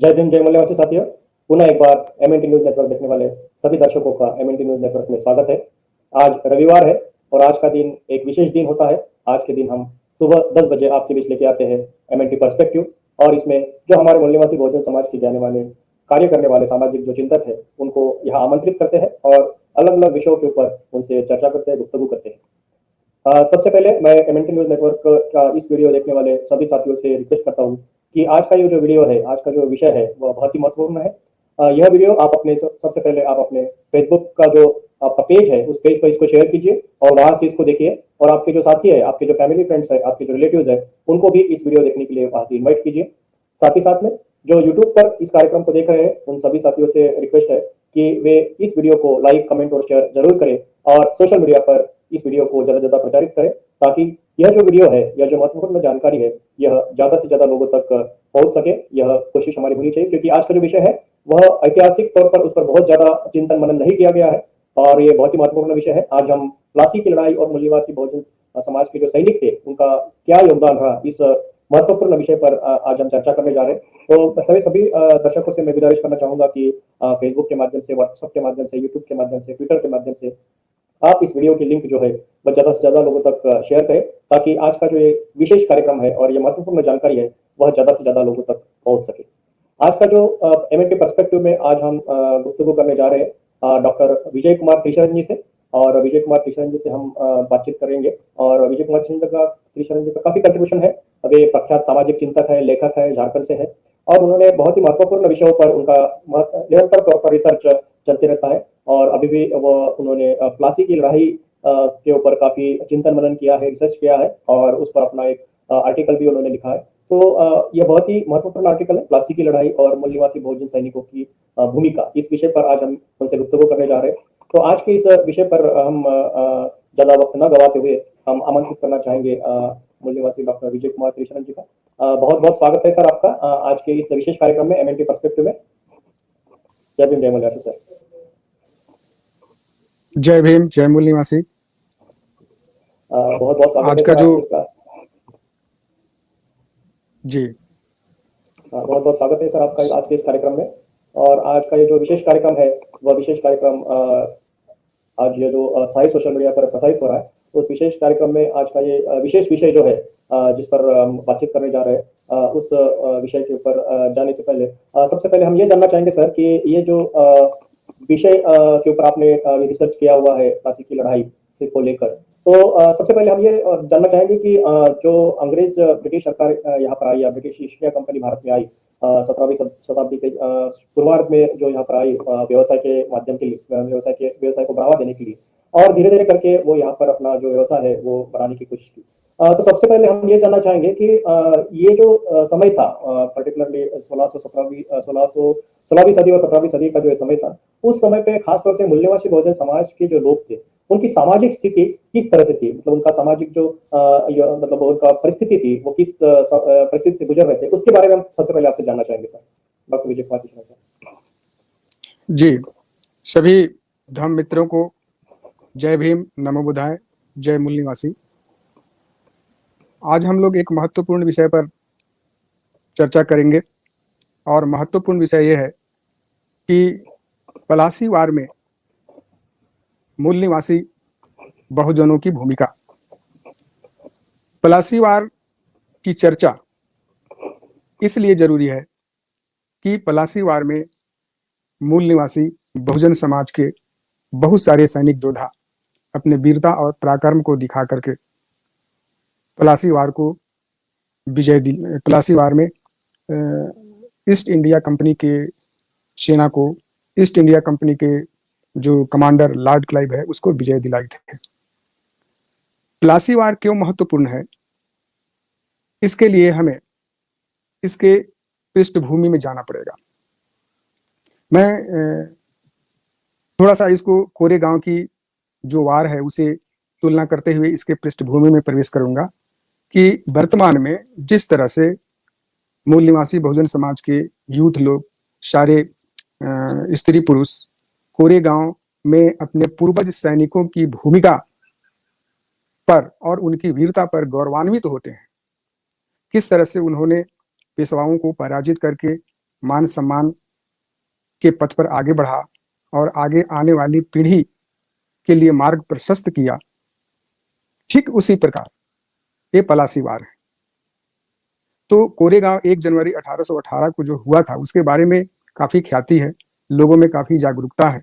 जय भीम जय मल्लवासी साथियों। पुनः एक बार एमएनटी न्यूज नेटवर्क देखने वाले सभी दर्शकों का एमएनटी न्यूज नेटवर्क में स्वागत है। आज रविवार है और आज का दिन एक विशेष दिन होता है। आज के दिन हम सुबह 10 बजे आपके बीच लेके आते हैं एमएनटी पर्सपेक्टिव, और इसमें जो हमारे मूल्यवासी बहुजन समाज के जाने वाले कार्य करने वाले सामाजिक जो चिंतक है उनको यहाँ आमंत्रित करते हैं और अलग अलग विषयों के ऊपर उनसे चर्चा करते हैं, गुफ्तगू करते हैं। सबसे पहले मैं एमएनटी न्यूज नेटवर्क का इस वीडियो देखने वाले सभी साथियों से रिक्वेस्ट करता हूँ कि आज का ये जो वीडियो है, आज का जो विषय है वह बहुत ही महत्वपूर्ण है। यह वीडियो आप अपने सबसे पहले आप अपने फेसबुक का जो आपका पेज है उस पेज पर इसको शेयर कीजिए और वहां से इसको देखिए, और आपके जो साथी है, आपके जो फैमिली फ्रेंड्स है, आपके जो रिलेटिव्स है, उनको भी इस वीडियो देखने के लिए वहां से इन्वाइट कीजिए। साथ ही साथ में जो यूट्यूब पर इस कार्यक्रम को देख रहे हैं उन सभी साथियों से रिक्वेस्ट है कि वे इस वीडियो को लाइक, कमेंट और शेयर जरूर करें और सोशल मीडिया पर इस वीडियो को ज्यादा से ज्यादा प्रचारित करें, ताकि यह जो वीडियो है, यह जो महत्वपूर्ण जानकारी है, यह ज्यादा से ज्यादा लोगों तक पहुंच सके। यह कोशिश हमारी होनी चाहिए, क्योंकि आज का जो विषय है वह ऐतिहासिक तौर पर उस पर बहुत ज्यादा चिंतन मनन नहीं किया गया है और ये बहुत ही महत्वपूर्ण विषय है। आज हम प्लासी की लड़ाई और मूल्यवासी बहुजन समाज के जो सैनिक थे उनका क्या योगदान रहा, इस महत्वपूर्ण विषय पर आज हम चर्चा करने जा रहे हैं। तो सभी दर्शकों से मैं गुजारिश करना चाहूंगा कि फेसबुक के माध्यम से, व्हाट्सएप के माध्यम से, यूट्यूब के माध्यम से, ट्विटर के माध्यम से आप इस वीडियो की लिंक जो है वह ज्यादा से ज्यादा लोगों तक शेयर करें, ताकि आज का जो ये विशेष कार्यक्रम है और ये महत्वपूर्ण जानकारी है वह ज्यादा से ज्यादा लोगों तक पहुंच सके। आज का जो एमएनटी पर्सपेक्टिव में आज हम गुफ्तगू करने जा रहे हैं डॉक्टर विजय कुमार त्रिशरण जी से, और विजय कुमार त्रिशरण जी से हम बातचीत करेंगे। और विजय कुमार त्रिशरण जी का काफी कंट्रीब्यूशन है। वे प्रख्यात सामाजिक चिंतक है, लेखक है, झारखंड से है, और उन्होंने बहुत ही महत्वपूर्ण विषयों पर उनका निरंतर तौर पर रिसर्च चलते रहता है। और अभी भी वो उन्होंने प्लासी की लड़ाई के ऊपर काफी चिंतन मनन किया है, रिसर्च किया है, और उस पर अपना एक आर्टिकल भी उन्होंने लिखा है। तो यह बहुत ही महत्वपूर्ण आर्टिकल है, प्लासी की लड़ाई और मूल्यवासी बहुजन सैनिकों की भूमिका। इस विषय पर आज हम उनसे गुफ्तगू करने जा रहे हैं। तो आज के इस विषय पर हम ज्यादा वक्त न गवाते हुए हम आमंत्रित करना चाहेंगे मूल्यवासी डॉक्टर विजय कुमार त्रिशरण जी का। बहुत बहुत स्वागत है सर आपका आज के इस विशेष कार्यक्रम में, एमएनटी पर्सपेक्टिव में। जय भीम जय मल्लवासी सर। जय भीम जय मूल निवासी। बहुत बहुत स्वागत आज है का सर जो आपका। जी बहुत बहुत स्वागत है सर आपका आज के इस कार्यक्रम में। और आज का ये जो विशेष कार्यक्रम है वह विशेष कार्यक्रम आज ये जो सारे सोशल मीडिया पर प्रसारित हो रहा है, उस विशेष कार्यक्रम में आज का ये विशेष विषय जो है जिस पर हम बातचीत करने जा रहे हैं, उस विषय के ऊपर जाने से पहले सबसे पहले हम ये जानना चाहेंगे सर कि ये जो विषय के ऊपर आपने रिसर्च किया हुआ है प्लासी की लड़ाई से को लेकर, तो सबसे पहले हम ये जानना चाहेंगे कि जो अंग्रेज ब्रिटिश सरकार यहाँ पर आई, या British east India company Bharat में आई 17वीं शताब्दी के पूर्वार्ध में, जो यहाँ पर आई व्यवसाय के माध्यम के लिए, व्यवसाय को बढ़ावा देने के लिए, और धीरे धीरे करके वो यहाँ पर अपना जो व्यवसाय है वो बढ़ाने की कोशिश की। तो सबसे पहले हम ये जानना चाहेंगे कि ये जो समय था, पर्टिकुलरली 16वीं सदी और 17वीं सदी का जो समय था, उस समय पे खासतौर से मूल्यवासी बहुजन समाज के जो लोग थे उनकी सामाजिक स्थिति किस तरह से थी, मतलब उनका सामाजिक जो मतलब उनका परिस्थिति थी वो किस परिस्थिति से गुजर रहे थे, उसके बारे में हम सबसे पहले आपसे जानना चाहेंगे sir, doctor Vijay Kumar Trisharan sir. जी सभी धर्म मित्रों को जय भीम, नमो बुद्धाय, जय मूल निवासी। आज हम लोग एक महत्वपूर्ण विषय पर चर्चा करेंगे, और महत्वपूर्ण विषय यह है कि पलासी वार में मूल निवासी बहुजनों की भूमिका। पलासी वार की चर्चा इसलिए जरूरी है कि पलासी वार में मूल निवासी बहुजन समाज के बहुत सारे सैनिक योद्धा अपने वीरता और पराक्रम को दिखा करके पलासी वार को पलासी वार में ईस्ट इंडिया कंपनी के सेना को, ईस्ट इंडिया कंपनी के जो कमांडर लॉर्ड क्लाइव है उसको विजय दिलाई थे। प्लासी वार क्यों महत्वपूर्ण है, इसके लिए हमें इसके पृष्ठभूमि में जाना पड़ेगा। मैं थोड़ा सा इसको कोरेगांव की जो वार है उसे तुलना करते हुए इसके पृष्ठभूमि में प्रवेश करूंगा कि वर्तमान में जिस तरह से मूल निवासी बहुजन समाज के यूथ लोग, सारे स्त्री पुरुष कोरेगांव में अपने पूर्वज सैनिकों की भूमिका पर और उनकी वीरता पर गौरवान्वित होते हैं। किस तरह से उन्होंने पेशवाओं को पराजित करके मान सम्मान के पथ पर आगे बढ़ा और आगे आने वाली पीढ़ी के लिए मार्ग प्रशस्त किया, ठीक उसी प्रकार ये पलासी वार है। तो कोरेगांव 1 जनवरी 1818 को जो हुआ था उसके बारे में काफी ख्याति है, लोगों में काफी जागरूकता है,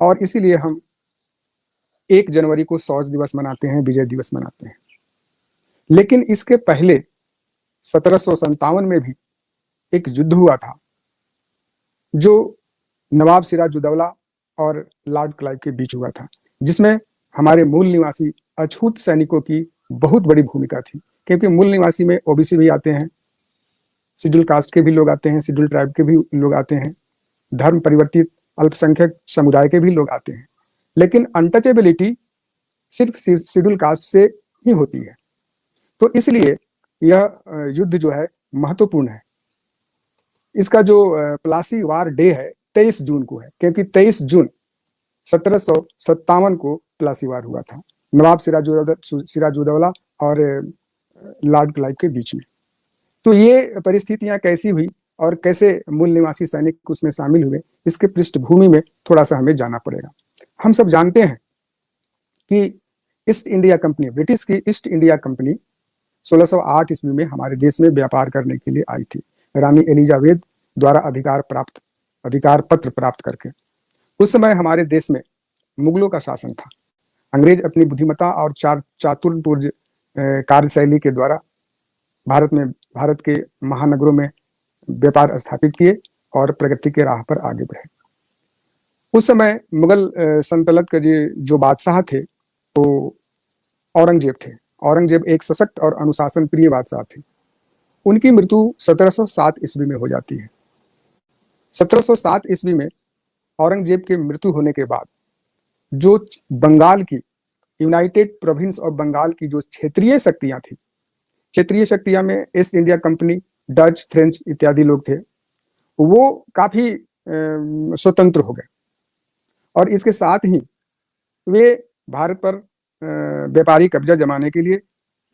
और इसीलिए हम 1 जनवरी को शौर्य दिवस मनाते हैं, विजय दिवस मनाते हैं। लेकिन इसके पहले 1757 में भी एक युद्ध हुआ था जो नवाब सिराजुद्दौला और लॉर्ड क्लाइव के बीच हुआ था, जिसमें हमारे मूल निवासी अछूत सैनिकों की बहुत बड़ी भूमिका थी, क्योंकि मूल निवासी में ओबीसी भी आते हैं, शेड्यूल कास्ट के भी लोग आते हैं, शेड्यूल ट्राइब के भी लोग आते हैं, धर्म परिवर्तित अल्पसंख्यक समुदाय के भी लोग आते हैं, लेकिन अनटचेबिलिटी सिर्फ शेड्यूल कास्ट से ही होती है। तो इसलिए यह युद्ध जो है महत्वपूर्ण है। इसका जो प्लासी वार डे है 23 जून को है, क्योंकि 23 जून 1757 को प्लासी वार हुआ था नवाब सिराजुद्दौला और लॉर्ड क्लाइव के बीच में। तो ये परिस्थितियां कैसी हुई और कैसे मूल निवासी सैनिक उसमें शामिल हुए, इसके पृष्ठभूमि में थोड़ा सा हमें जाना पड़ेगा। हम सब जानते हैं कि ईस्ट इंडिया कंपनी, ब्रिटिश की ईस्ट इंडिया कंपनी 1608 ईस्वी में हमारे देश में व्यापार करने के लिए आई थी, रानी एलिजाबेथ द्वारा अधिकार पत्र प्राप्त करके। उस समय हमारे देश में मुगलों का शासन था। अंग्रेज अपनी बुद्धिमत्ता और चातुर्यपूर्ण कार्यशैली के द्वारा भारत के महानगरों में व्यापार स्थापित किए और प्रगति के राह पर आगे बढ़े। उस समय मुगल सल्तनत के जो बादशाह थे वो औरंगजेब थे। औरंगजेब एक सशक्त और अनुशासन प्रिय बादशाह थे। उनकी मृत्यु 1707 ईस्वी में हो जाती है। 1707 ईस्वी में औरंगजेब के मृत्यु होने के बाद जो बंगाल की यूनाइटेड प्रोविंस ऑफ बंगाल की जो क्षेत्रीय शक्तियां थी, क्षेत्रीय शक्तियां में east India company, Dutch, French इत्यादि लोग थे, वो काफी स्वतंत्र हो गए और इसके साथ ही वे भारत पर व्यापारी कब्जा जमाने के लिए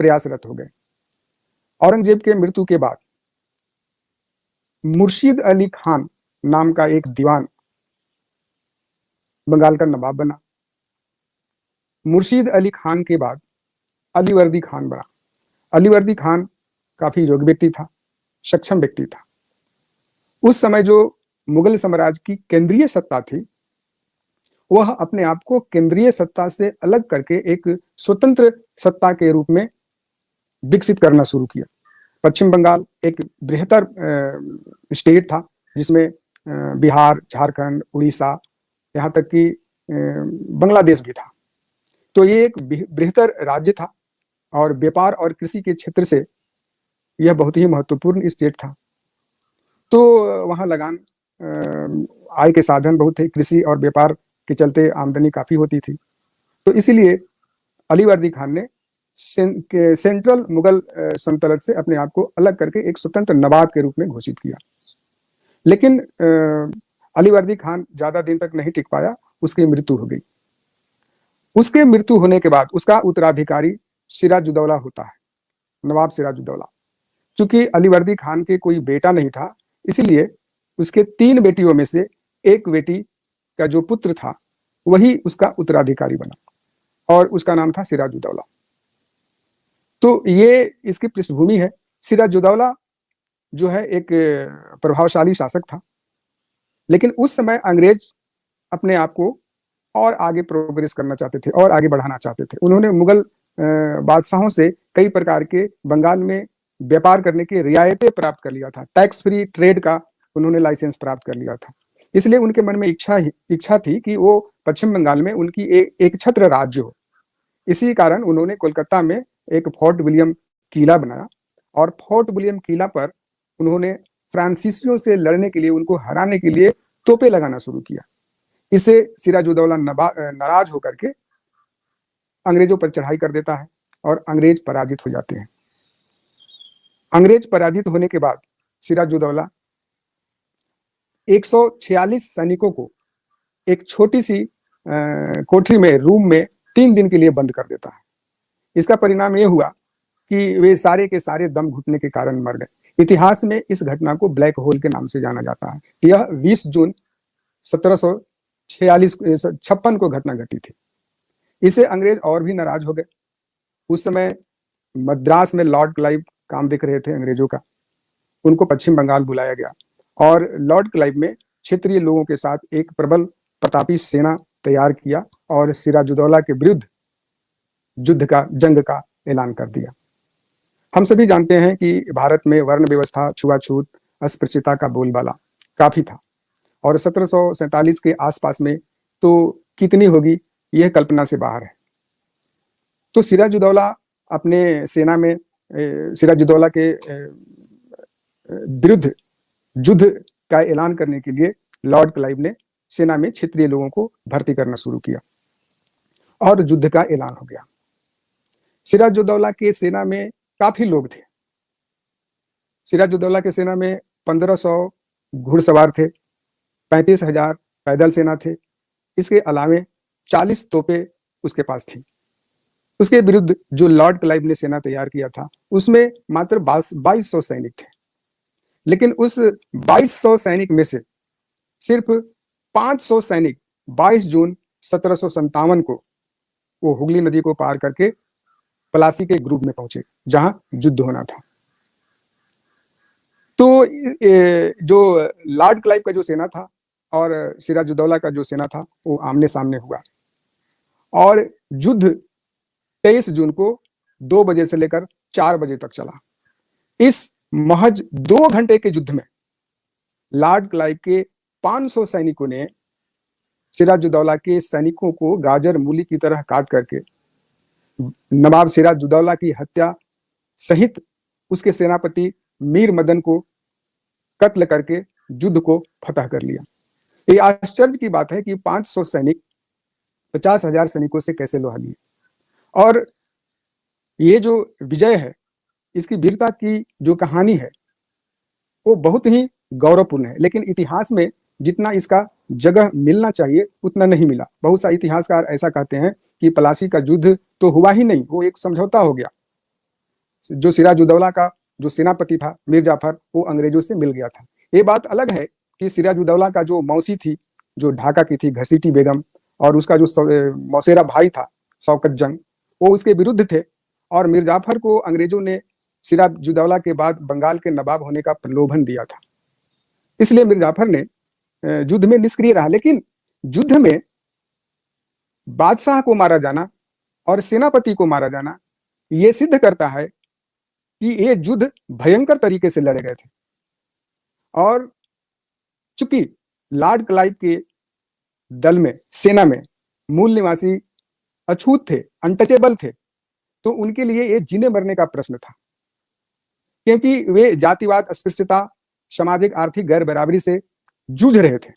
प्रयासरत हो गए। औरंगजेब के मृत्यु के बाद मुर्शीद अली खान नाम का एक दीवान बंगाल का नवाब बना। मुर्शीद अली खान के बाद अलीवर्दी खान बना। अलीवर्दी खान काफी योग्य व्यक्ति था, सक्षम व्यक्ति था। उस समय जो मुगल साम्राज्य की केंद्रीय सत्ता थी, वह अपने आप को केंद्रीय सत्ता से अलग करके एक स्वतंत्र सत्ता के रूप में विकसित करना शुरू किया। पश्चिम बंगाल एक बृहत्तर स्टेट था, जिसमें बिहार, झारखंड, उड़ीसा, यहाँ तक कि बांग्लादेश भी था। तो ये एक बृहत्तर राज्य था और व्यापार और कृषि के क्षेत्र से यह बहुत ही महत्वपूर्ण स्टेट था। तो वहाँ लगान, आय के साधन बहुत थे, कृषि और व्यापार के चलते आमदनी काफी होती थी। तो इसीलिए अलीवर्दी खान ने सेंट्रल मुगल सल्तनत से अपने आप को अलग करके एक स्वतंत्र नवाब के रूप में घोषित किया। लेकिन अलीवर्दी खान ज्यादा दिन तक नहीं टिक पाया, उसकी मृत्यु हो गई। उसके मृत्यु होने के बाद उसका उत्तराधिकारी सिराजुद्दौला होता है, नवाब सिराजुद्दौला। चूंकि अलीवर्दी खान के कोई बेटा नहीं था, इसलिए उसके 3 बेटियों में से एक बेटी का जो पुत्र था वही उसका उत्तराधिकारी बना और उसका नाम था सिराजुद्दौला। तो ये इसकी पृष्ठभूमि है। सिराजुद्दौला जो है एक प्रभावशाली शासक था, लेकिन उस समय अंग्रेज अपने आप को और आगे प्रोग्रेस करना चाहते थे और आगे बढ़ाना चाहते थे। उन्होंने मुगल बादशाहों से कई प्रकार के बंगाल में व्यापार करने की रियायतें प्राप्त कर लिया था। टैक्स फ्री ट्रेड का उन्होंने लाइसेंस प्राप्त कर लिया था। इसलिए उनके मन में इच्छा थी कि वो पश्चिम बंगाल में उनकी एक छत्र राज्य हो। इसी कारण उन्होंने कोलकाता में एक फोर्ट विलियम किला बनाया और फोर्ट विलियम किला पर उन्होंने फ्रांसीसियों से लड़ने के लिए, उनको हराने के लिए तोपे लगाना शुरू किया। इससे सिराजुद्दौला नाराज होकर के अंग्रेजों पर चढ़ाई कर देता है और अंग्रेज पराजित हो जाते हैं। अंग्रेज पराजित होने के बाद सिराजुद्दौला 146 सैनिकों को एक छोटी सी कोठरी में, रूम में 3 दिन के लिए बंद कर देता है। इसका परिणाम यह हुआ कि वे सारे के सारे दम घुटने के कारण मर गए। इतिहास में इस घटना को ब्लैक होल के नाम से जाना जाता है। यह 20 जून 1756 को घटना घटी थी। इसे अंग्रेज और भी नाराज हो गए। उस समय मद्रास में लॉर्ड क्लाइव काम देख रहे थे अंग्रेजों का। उनको पश्चिम बंगाल बुलाया गया और लॉर्ड क्लाइव में क्षेत्रीय लोगों के साथ एक प्रबल प्रतापी सेना तैयार किया और सिराजुद्दौला के विरुद्ध जंग का ऐलान कर दिया। हम सभी जानते हैं कि भारत में वर्ण व्यवस्था, छुआछूत, अस्पृश्यता का बोलबाला काफी था और 1747 के आसपास में तो कितनी होगी यह कल्पना से बाहर है। तो सिराजुद्दौला अपने सेना में सिराजुद्दौला के विरुद्ध युद्ध का ऐलान करने के लिए लॉर्ड क्लाइव ने सेना में क्षेत्रीय लोगों को भर्ती करना शुरू किया और युद्ध का ऐलान हो गया। सिराजुद्दौला के सेना में काफी लोग थे। सिराजुद्दौला के सेना में 1500 घुड़सवार थे, 35,000 पैदल सेना थे। इसके अलावे 40 तोपें उसके पास थी। उसके विरुद्ध जो लॉर्ड क्लाइव ने सेना तैयार किया था उसमें मात्र 2200 सैनिक थे। लेकिन उस 2200 सैनिक में से सिर्फ 500 सैनिक 22 जून 1757 को वो हुगली नदी को पार करके पलासी के ग्रुप में पहुंचे जहां युद्ध होना था। तो जो लॉर्ड क्लाइव का जो सेना था और सिराजुद्दौला का जो सेना था वो आमने सामने हुआ और युद्ध 23 जून को 2 बजे से लेकर 4 बजे तक चला। इस महज 2 घंटे के युद्ध में लॉर्ड क्लाइव के 500 सैनिकों ने सिराजुद्दौला के सैनिकों को गाजर मूली की तरह काट करके नवाब सिराजुद्दौला की हत्या सहित उसके सेनापति मीर मदन को कत्ल करके युद्ध को फतह कर लिया। ये आश्चर्य की बात है कि 500 सैनिक 50,000 सैनिकों से कैसे लोहा लिए। और ये जो विजय है, इसकी वीरता की जो कहानी है वो बहुत ही गौरवपूर्ण है, लेकिन इतिहास में जितना इसका जगह मिलना चाहिए उतना नहीं मिला। बहुत सारे इतिहासकार ऐसा कहते हैं कि पलासी का युद्ध तो हुआ ही नहीं, वो एक समझौता हो गया। जो सिराजुद्दौला का जो सेनापति था मीर जाफर, वो अंग्रेजों से मिल गया था। ये बात अलग है कि सिराजुद्दौला का जो मौसी थी, जो ढाका की थी, घसीटी बेगम, और उसका जो मौसेरा भाई था शौकत जंग, वो उसके विरुद्ध थे और मीर जाफर को अंग्रेजों ने सिराजुद्दौला के बाद बंगाल के नवाब होने का प्रलोभन दिया था। इसलिए मीर जाफर ने युद्ध में निष्क्रिय रहा। लेकिन युद्ध में बादशाह को मारा जाना और सेनापति को मारा जाना ये सिद्ध करता है कि ये युद्ध भयंकर तरीके से लड़े गए थे। और चूंकि लॉर्ड क्लाइव के दल में, सेना में मूल निवासी अछूत थे, अनटचेबल थे, तो उनके लिए ये जीने मरने का प्रश्न था, क्योंकि वे जातिवाद, अस्पृश्यता, सामाजिक आर्थिक गैर बराबरी से जूझ रहे थे।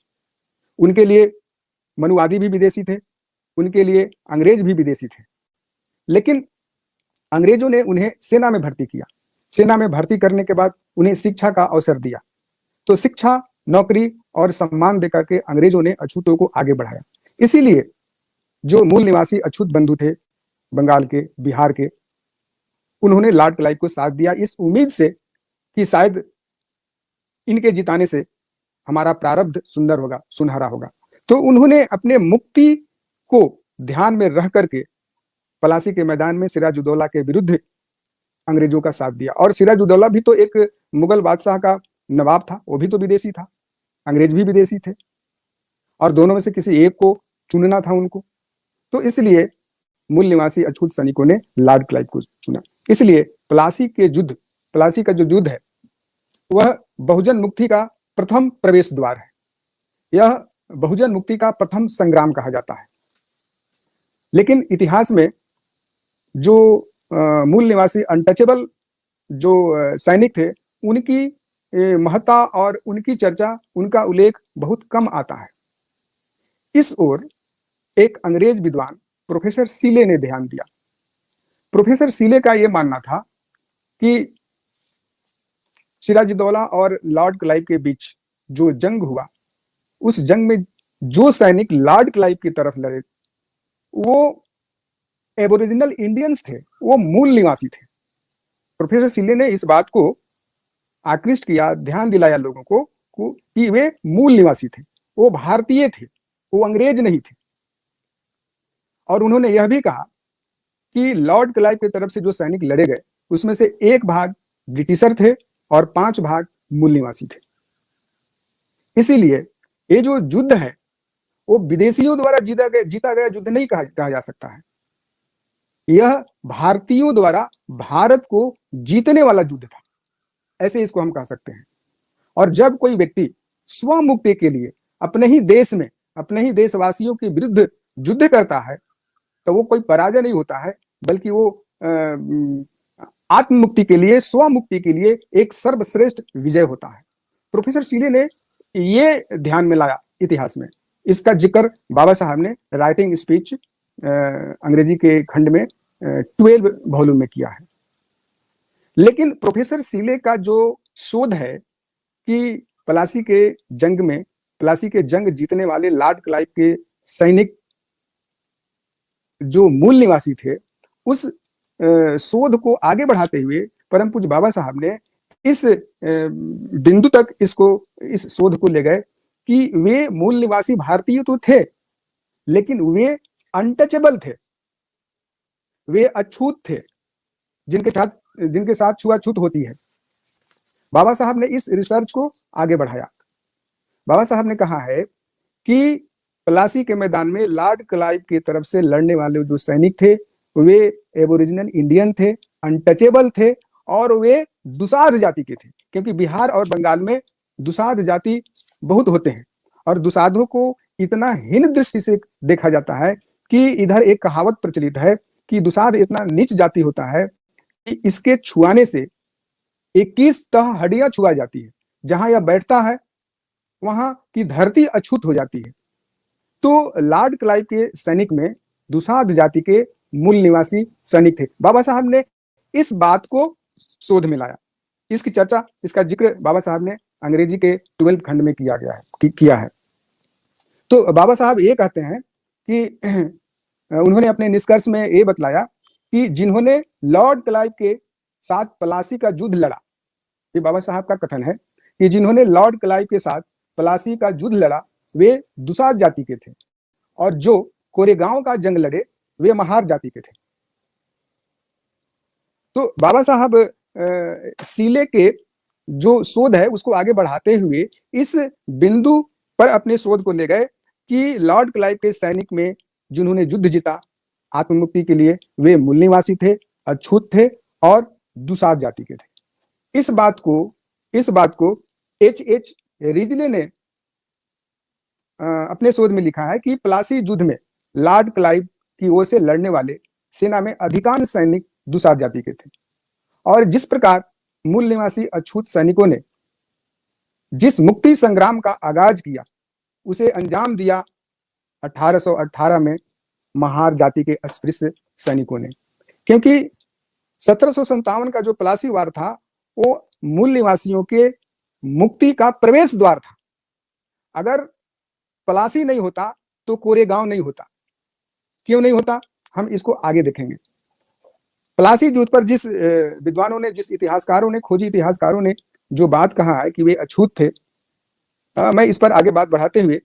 उनके लिए मनुवादी भी विदेशी थे, उनके लिए अंग्रेज भी विदेशी थे। लेकिन अंग्रेजों ने उन्हें सेना में भर्ती किया। सेना में भर्ती करने के बाद उन्हें शिक्षा का अवसर दिया। तो शिक्षा, नौकरी और सम्मान देकर के अंग्रेजों ने अछूतों को आगे बढ़ाया। इसीलिए जो मूल निवासी अछूत बंधु थे बंगाल के, बिहार के, उन्होंने लॉर्ड क्लाइव को साथ दिया इस उम्मीद से कि शायद इनके जिताने से हमारा प्रारब्ध सुंदर होगा, सुनहरा होगा। तो उन्होंने अपने मुक्ति को ध्यान में रख करके पलासी के मैदान में सिराजुद्दौला के विरुद्ध अंग्रेजों का साथ दिया। और सिराजुद्दौला भी तो एक मुगल बादशाह का नवाब था, वो भी तो विदेशी था, अंग्रेज भी विदेशी थे, और दोनों में से किसी एक को चुनना था उनको। तो इसलिए मूल निवासी अछूत सैनिकों ने लॉर्ड क्लाइव को चुना। इसलिए पलासी का जो युद्ध है वह बहुजन मुक्ति का प्रथम प्रवेश द्वार है। यह बहुजन मुक्ति का प्रथम संग्राम कहा जाता है। लेकिन इतिहास में जो मूल निवासी अनटचेबल जो सैनिक थे, उनकी महत्ता और उनकी चर्चा, उनका उल्लेख बहुत कम आता है। इस ओर एक अंग्रेज विद्वान प्रोफेसर सीले ने ध्यान दिया। प्रोफेसर सीले का यह मानना था कि सिराजुद्दौला और लॉर्ड क्लाइव के बीच जो जंग हुआ, उस जंग में जो सैनिक लॉर्ड क्लाइव की तरफ लड़े वो एबोरिजिनल इंडियंस थे, वो मूल निवासी थे। प्रोफेसर सीले ने इस बात को आकृष्ट किया, ध्यान दिलाया लोगों को कि वे मूल निवासी थे, वो भारतीय थे, वो अंग्रेज नहीं थे। और उन्होंने यह भी कहा कि लॉर्ड क्लाइव की तरफ से जो सैनिक लड़े गए उसमें से एक भाग ब्रिटिशर थे और 5 भाग मूल निवासी थे। इसीलिए ये जो युद्ध है वो विदेशियों द्वारा जीता गया युद्ध नहीं कहा जा सकता है। यह भारतीयों द्वारा भारत को जीतने वाला युद्ध था, ऐसे इसको हम कह सकते हैं। और जब कोई व्यक्ति स्व मुक्ति के लिए अपने ही देश में, अपने ही देशवासियों के विरुद्ध युद्ध करता है तो वो कोई पराजय नहीं होता है, बल्कि वो आत्म मुक्ति के लिए, स्व मुक्ति के लिए एक सर्वश्रेष्ठ विजय होता है। प्रोफेसर सीले ने ये ध्यान में लाया इतिहास में। इसका जिक्र बाबा साहब ने राइटिंग स्पीच अंग्रेजी के खंड में 12 वॉल्यूम में किया है। लेकिन प्रोफेसर सीले का जो शोध है कि प्लासी के जंग जीतने वाले लॉर्ड क्लाइव के सैनिक जो मूल निवासी थे, उस शोध को आगे बढ़ाते हुए परम पूज्य बाबा साहब ने इस बिंदु तक इस शोध को ले गए कि वे मूल निवासी भारतीय तो थे, लेकिन वे अनटचेबल थे, वे अछूत थे, जिनके साथ छुआछूत होती है। बाबा साहब ने इस रिसर्च को आगे बढ़ाया। बाबा साहब ने कहा है कि प्लासी के मैदान में लॉर्ड क्लाइव की तरफ से लड़ने वाले जो सैनिक थे वे एबोरिजिनल इंडियन थे, अनटचेबल थे और वे दुसाध जाति के थे, क्योंकि बिहार और बंगाल में दुसाध जाति बहुत होते हैं और दुसाधों को इतना हीन दृष्टि से देखा जाता है कि इधर एक कहावत प्रचलित है कि दुसाध इतना नीच जाति होता है कि इसके छुआने से 21 तह हड्डियां छुआ जाती है, जहां यह बैठता है वहां की धरती अछूत हो जाती है। तो लॉर्ड क्लाइव के सैनिक में दुसाध जाति के मूल निवासी सैनिक थे। बाबा साहब ने इस बात को शोध में लाया। इसकी चर्चा, इसका जिक्र बाबा साहब ने अंग्रेजी के 12 खंड में किया है। तो बाबा साहब ये कहते हैं कि उन्होंने अपने निष्कर्ष में ये बतलाया कि जिन्होंने लॉर्ड क्लाइव के साथ प्लासी का युद्ध लड़ा, ये बाबा साहब का कथन है कि जिन्होंने लॉर्ड क्लाइव के साथ प्लासी का युद्ध लड़ा वे दुसाध जाति के थे और जो कोरेगांव का जंग लड़े वे महार जाति के थे। तो बाबा साहब सीले के जो शोध है उसको आगे बढ़ाते हुए इस बिंदु पर अपने शोध को ले गए कि लॉर्ड क्लाइव के सैनिक में जिन्होंने युद्ध जीता आत्ममुक्ति के लिए वे मूल निवासी थे, अछूत थे और दुसाध जाति के थे। इस बात को H.H. रिजले ने अपने शोध में लिखा है कि प्लासी युद्ध में लॉर्ड क्लाइव की ओर से लड़ने वाले सेना में अधिकांश सैनिक दुसाध जाति के थे और जिस प्रकार मूल निवासी अछूत सैनिकों ने जिस मुक्ति संग्राम का आगाज किया उसे अंजाम दिया 1818 में महार जाति के अस्पृश्य सैनिकों ने, क्योंकि 1757 का जो प्लासी वार था वो मूल निवासियों के मुक्ति का प्रवेश द्वार था। अगर प्लासी नहीं होता तो कोरेगांव नहीं होता। क्यों नहीं होता, हम इसको आगे देखेंगे। प्लासी युद्ध पर जिस विद्वानों ने, जिस इतिहासकारों ने, खोजी इतिहासकारों ने जो बात कहा है कि वे अछूत थे, मैं इस पर आगे बात बढ़ाते हुए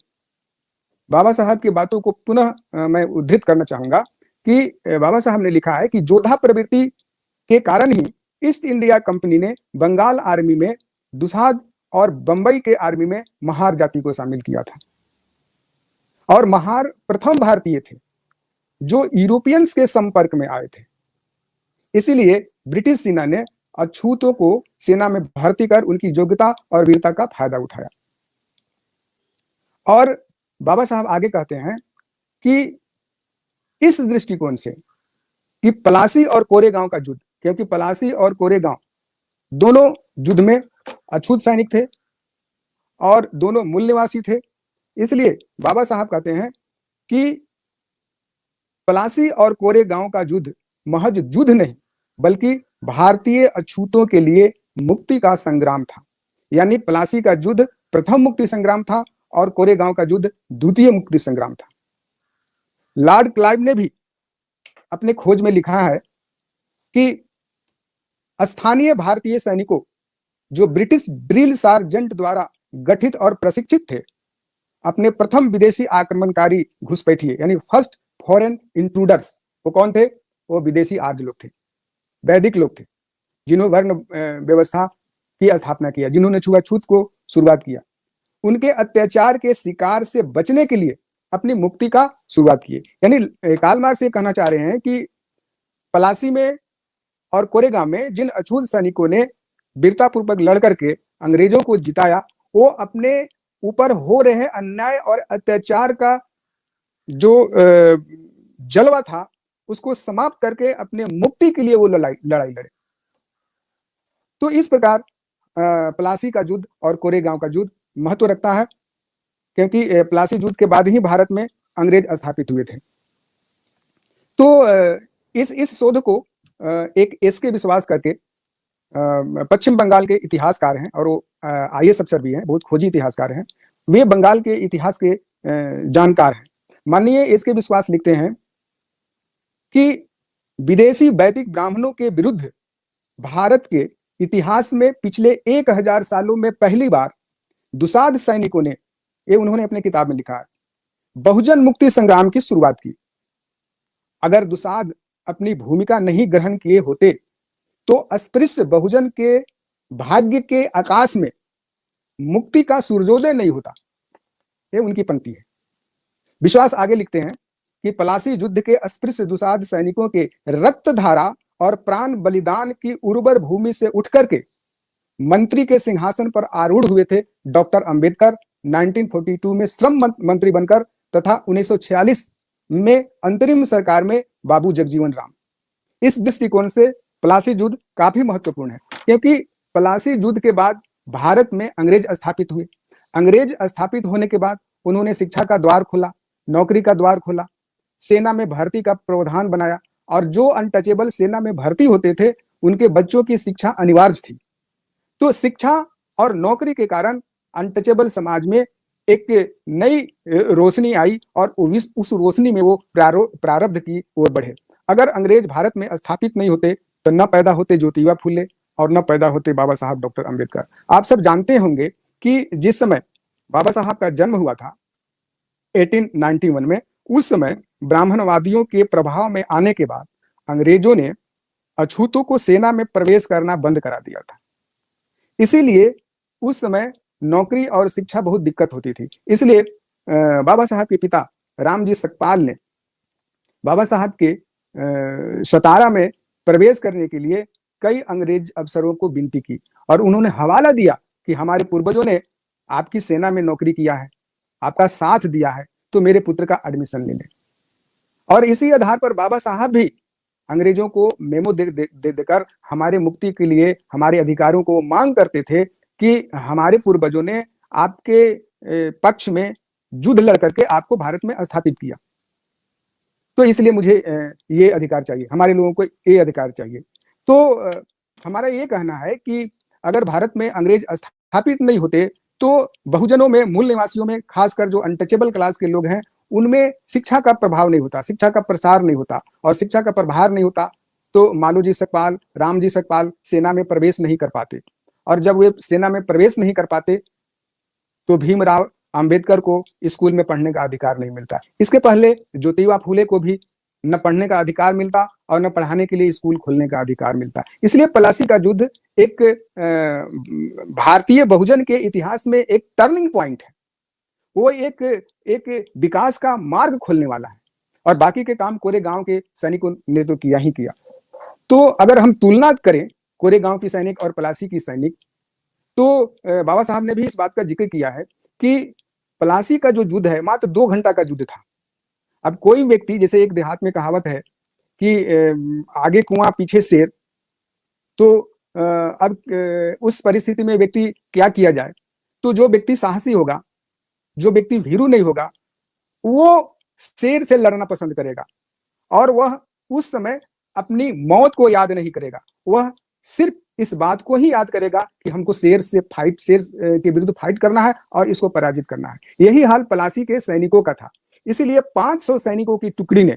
बाबा साहब की बातों को पुनः मैं उद्धृत करना चाहूंगा कि बाबा साहब ने लिखा है कि जोधा प्रवृत्ति के कारण ही ईस्ट इंडिया कंपनी ने बंगाल आर्मी में दुसाध और बंबई के आर्मी में महार जाति को शामिल किया था और महार प्रथम भारतीय थे जो यूरोपियंस के संपर्क में आए थे। इसीलिए ब्रिटिश सेना ने अछूतों को सेना में भर्ती कर उनकी योग्यता और वीरता का फायदा उठाया। और बाबा साहब आगे कहते हैं कि इस दृष्टिकोण से कि प्लासी और कोरेगांव का युद्ध, क्योंकि प्लासी और कोरेगांव दोनों युद्ध में अछूत सैनिक थे और दोनों मूल निवासी थे, इसलिए बाबा साहब कहते हैं कि प्लासी और कोरेगांव का युद्ध महज युद्ध नहीं बल्कि भारतीय अछूतों के लिए मुक्ति का संग्राम था। यानी प्लासी का युद्ध प्रथम मुक्ति संग्राम था और कोरेगांव का युद्ध द्वितीय मुक्ति संग्राम था। लॉर्ड क्लाइव ने भी अपने खोज में लिखा है कि स्थानीय भारतीय सैनिकों जो ब्रिटिश ड्रिल सार्जेंट द्वारा गठित और प्रशिक्षित थे, अपने प्रथम विदेशी आक्रमणकारी घुसपैठिए यानी फर्स्ट फॉरेन इंट्रूडर्स, वो कौन थे? वो विदेशी आर्य लोग थे, वैदिक लोग थे, जिन्होंने वर्ण व्यवस्था की स्थापना किया, जिन्होंने छुआछूत को शुरुआत किया। उनके अत्याचार के शिकार से बचने के लिए अपनी मुक्ति का शुरुआत किए। यानी कार्ल मार्क्स ये कहना चाह रहे हैं कि पलासी में और कोरेगांव में जिन अछूत सैनिकों ने वीरतापूर्वक लड़ करके अंग्रेजों को जिताया, वो अपने ऊपर हो रहे अन्याय और अत्याचार का जो जलवा था उसको समाप्त करके अपने मुक्ति के लिए वो लड़ाई लड़े। तो इस प्रकार पलासी का युद्ध और कोरेगांव का युद्ध महत्व रखता है, क्योंकि पलासी युद्ध के बाद ही भारत में अंग्रेज स्थापित हुए थे। तो इस शोध को एक एसके विश्वास करके पश्चिम बंगाल के इतिहासकार हैं और वो आईएएस अफसर भी हैं, बहुत खोजी इतिहासकार हैं, वे बंगाल के इतिहास के जानकार हैं। माननीय एसके विश्वास लिखते हैं कि विदेशी वैदिक ब्राह्मणों के विरुद्ध भारत के इतिहास में पिछले 1000 सालों में पहली बार दुसाध सैनिकों ने, ये उन्होंने अपने किताब में लिखा है, बहुजन मुक्ति संग्राम की शुरुआत की। अगर दुसाध अपनी भूमिका नहीं ग्रहण किए होते तो अस्पृश्य बहुजन के भाग्य के आकाश में मुक्ति का सूर्योदय नहीं होता। ये उनकी पंक्ति है। विश्वास आगे लिखते हैं कि पलासी युद्ध के अस्पृश्य दुसाध सैनिकों के रक्त धारा और प्राण बलिदान की उर्वर भूमि से उठकर के मंत्री के सिंहासन पर आरूढ़ हुए थे डॉक्टर अंबेडकर, 1942 में श्रम मंत्री बनकर, तथा 1946 में अंतरिम सरकार में बाबू जगजीवन राम। इस दृष्टिकोण से पलासी युद्ध काफी महत्वपूर्ण है, क्योंकि पलासी युद्ध के बाद भारत में अंग्रेज स्थापित हुए। अंग्रेज स्थापित होने के बाद उन्होंने शिक्षा का द्वार खोला, नौकरी का द्वार खोला, सेना में भर्ती का प्रावधान बनाया, और जो अनटचेबल सेना में भर्ती होते थे उनके बच्चों की शिक्षा अनिवार्य थी। तो शिक्षा और नौकरी के कारण अनटचेबल समाज में एक नई रोशनी आई और उस रोशनी में वो प्रारब्ध की ओर बढ़े। अगर अंग्रेज भारत में स्थापित नहीं होते तो न पैदा होते ज्योतिबा फूले और न पैदा होते बाबा साहब डॉक्टर अंबेडकर। आप सब जानते होंगे कि जिस समय बाबा साहब का जन्म हुआ था 1891 में, उस समय ब्राह्मणवादियों के प्रभाव में आने के बाद अंग्रेजों ने अछूतों को सेना में प्रवेश करना बंद करा दिया था। इसीलिए उस समय नौकरी और शिक्षा बहुत दिक्कत होती थी। इसलिए बाबा साहब के पिता रामजी सकपाल ने बाबा साहब के सतारा में प्रवेश करने के लिए कई अंग्रेज अफसरों को विनती की, और उन्होंने हवाला दिया कि हमारे पूर्वजों ने आपकी सेना में नौकरी किया है, आपका साथ दिया है, तो मेरे पुत्र का एडमिशन ले लें। और इसी आधार पर बाबा साहब भी अंग्रेजों को मेमो देकर हमारे मुक्ति के लिए, हमारे अधिकारों को मांग करते थे कि हमारे पूर्वजों ने आपके पक्ष में युद्ध लड़ करके आपको भारत में स्थापित किया, तो इसलिए मुझे ये अधिकार चाहिए, हमारे लोगों को ये अधिकार चाहिए। तो हमारा ये कहना है कि अगर भारत में अंग्रेज स्थापित नहीं होते तो बहुजनों में, मूल निवासियों में, खासकर जो अनटचेबल क्लास के लोग हैं, उनमें शिक्षा का प्रभाव नहीं होता, शिक्षा का प्रसार नहीं होता, और शिक्षा का प्रभार नहीं होता तो मालोजी सकपाल, रामजी सकपाल सेना में प्रवेश नहीं कर पाते, और जब वे सेना में प्रवेश नहीं कर पाते तो भीमराव अंबेडकर को स्कूल में पढ़ने का अधिकार नहीं मिलता। इसके पहले ज्योतिबा फूले को भी न पढ़ने का अधिकार मिलता और न पढ़ाने के लिए स्कूल खोलने का अधिकार मिलता। इसलिए पलासी का युद्ध एक भारतीय बहुजन के इतिहास में एक टर्निंग पॉइंट है। वो एक विकास का मार्ग खोलने वाला है, और बाकी के काम कोरेगांव के सैनिकों ने तो किया ही किया। तो अगर हम तुलना करें कोरेगांव की सैनिक और पलासी की सैनिक, तो बाबा साहब ने भी इस बात का जिक्र किया है कि पलासी का जो युद्ध है मात्र 2 घंटा का युद्ध था। अब कोई व्यक्ति, जैसे एक देहात में कहावत है कि आगे कुआं पीछे शेर, तो अब उस परिस्थिति में व्यक्ति क्या किया जाए? तो जो व्यक्ति साहसी होगा, जो व्यक्ति भीरू नहीं होगा, वो शेर से लड़ना पसंद करेगा, और वह उस समय अपनी मौत को याद नहीं करेगा, वह सिर्फ इस बात को ही याद करेगा कि हमको शेर के विरुद्ध फाइट करना है और इसको पराजित करना है। यही हाल पलासी के सैनिकों का था। इसीलिए 500 सैनिकों की टुकड़ी ने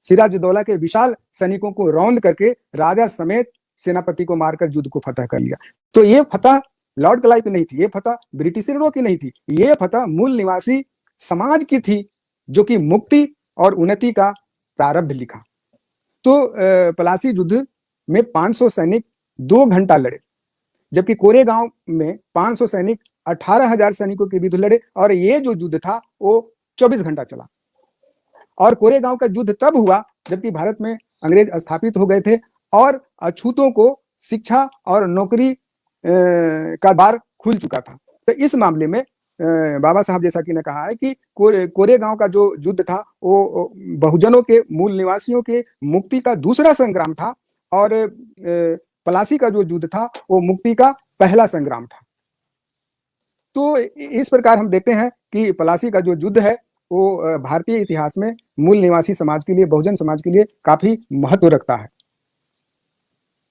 सिराजुद्दौला के विशाल सैनिकों को रौंद करके राजा समेत सेनापति को मारकर युद्ध को फतह कर लिया। तो ये फतह लॉर्ड क्लाइव की नहीं थी, ये फतह ब्रिटिशरों की नहीं थी, ये फतह मूल निवासी समाज की थी, जो कि मुक्ति और उन्नति का प्रारब्ध लिखा। तो पलासी युद्ध में 500 सैनिक 2 घंटा लड़े, जबकि कोरेगांव में 500 सैनिक 18,000 सैनिकों के विरुद्ध लड़े, और ये जो युद्ध था वो 24 घंटा चला। और कोरेगांव का युद्ध तब हुआ जबकि भारत में अंग्रेज स्थापित हो गए थे और अछूतों को शिक्षा और नौकरी का द्वार खुल चुका था। तो इस मामले में बाबा साहब जैसा कि ने कहा है कि कोरेगांव का जो युद्ध था वो बहुजनों के, मूल निवासियों के मुक्ति का दूसरा संग्राम था, और पलासी का जो युद्ध था वो मुक्ति का पहला संग्राम था। तो इस प्रकार हम देखते हैं कि पलासी का जो युद्ध है वो भारतीय इतिहास में मूल निवासी समाज के लिए, बहुजन समाज के लिए काफी महत्व रखता है।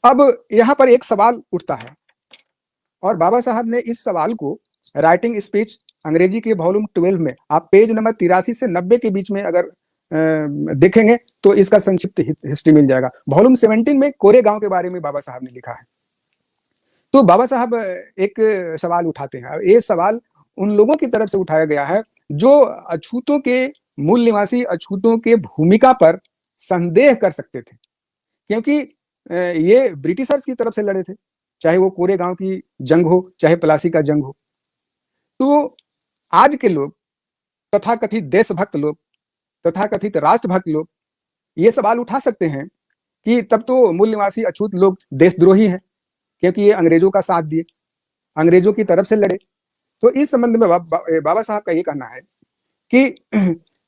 अब यहाँ पर एक सवाल उठता है, और बाबा साहब ने इस सवाल को राइटिंग स्पीच अंग्रेजी के वॉल्यूम 12 में, आप पेज नंबर 83 से 90 के बीच में अगर देखेंगे तो इसका संक्षिप्त हिस्ट्री मिल जाएगा। वॉल्यूम 17 में कोरेगांव के बारे में बाबा साहब ने लिखा है। तो बाबा साहब एक सवाल उठाते हैं, ये सवाल उन लोगों की तरफ से उठाया गया है जो अछूतों के, मूल निवासी अछूतों के भूमिका पर संदेह कर सकते थे, क्योंकि ये ब्रिटिशर्स की तरफ से लड़े थे, चाहे वो कोरेगांव की जंग हो, चाहे पलासी का जंग हो। तो आज के लोग, तथाकथित देशभक्त लोग, तथाकथित राष्ट्रभक्त लोग ये सवाल उठा सकते हैं कि तब तो मूल निवासी अछूत लोग देशद्रोही हैं, क्योंकि ये अंग्रेजों का साथ दिए, अंग्रेजों की तरफ से लड़े। तो इस संबंध में बाबा साहब का ये कहना है कि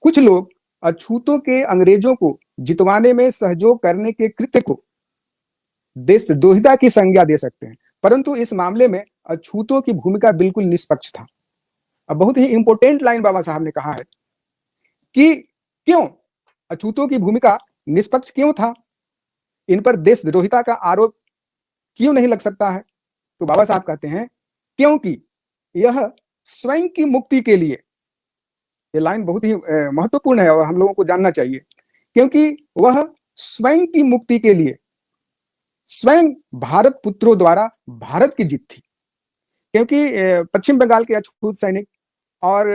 कुछ लोग अछूतों के अंग्रेजों को जितवाने में सहयोग करने के कृत्य को देशद्रोहिता की संज्ञा दे सकते हैं, परंतु इस मामले में अछूतों की भूमिका बिल्कुल निष्पक्ष था। अब बहुत ही इंपॉर्टेंट लाइन बाबा साहब ने कहा है कि क्यों अछूतों की भूमिका निष्पक्ष क्यों था, इन पर देशद्रोहिता का आरोप क्यों नहीं लग सकता है। तो बाबा साहब कहते हैं क्योंकि यह स्वयं की मुक्ति के लिए, ये लाइन बहुत ही महत्वपूर्ण है और हम लोगों को जानना चाहिए, क्योंकि वह स्वयं की मुक्ति के लिए स्वयं भारत पुत्रों द्वारा भारत की जीत थी। क्योंकि पश्चिम बंगाल के अछूत सैनिक और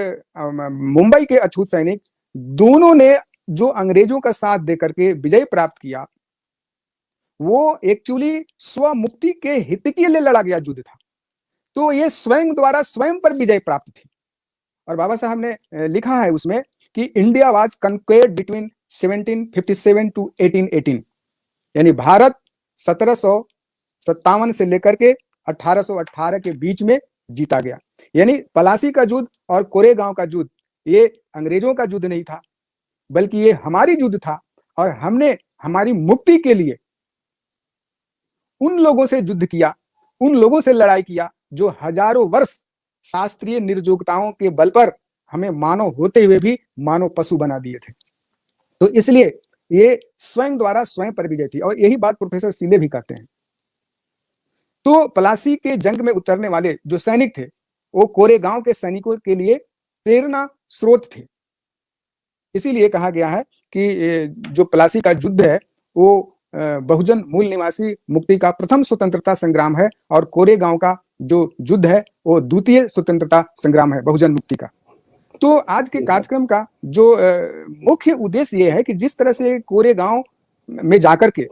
मुंबई के अछूत सैनिक दोनों ने जो अंग्रेजों का साथ देकर के विजय प्राप्त किया, वो एक्चुअली स्वमुक्ति के हित के लिए लड़ा गया युद्ध था। तो ये स्वयं द्वारा स्वयं पर विजय प्राप्त थी। और बाबा साहब ने लिखा है उसमें कि इंडिया वाज कन्क्वेयर्ड बिटवीन 1757 टू 1818, यानी भारत 1757 से लेकर के 1818 के बीच में जीता गया। यानी पलासी का युद्ध और कोरेगांव का युद्ध ये अंग्रेजों का युद्ध नहीं था, बल्कि ये हमारी युद्ध था, और हमने हमारी मुक्ति के लिए उन लोगों से युद्ध किया, उन लोगों से लड़ाई किया जो हजारों वर्ष शास्त्रीय निर्जोगताओं के बल पर हमें मानव होते हुए भी मानव पशु बना दिए थे। तो इसलिए ये स्वयं द्वारा स्वयं पर विजय थी, और यही बात प्रोफेसर सीले भी कहते हैं। तो पलासी के जंग में उतरने वाले जो सैनिक थे वो कोरेगांव के सैनिकों के लिए प्रेरणा स्रोत थे। इसीलिए कहा गया है कि जो पलासी का युद्ध है वो बहुजन मूल निवासी मुक्ति का प्रथम स्वतंत्रता संग्राम है, और कोरेगांव का जो युद्ध है वो द्वितीय स्वतंत्रता संग्राम है बहुजन मुक्ति का। तो आज के कार्यक्रम का जो मुख्य उद्देश्य ये है कि जिस तरह से कोरेगांव में जाकर के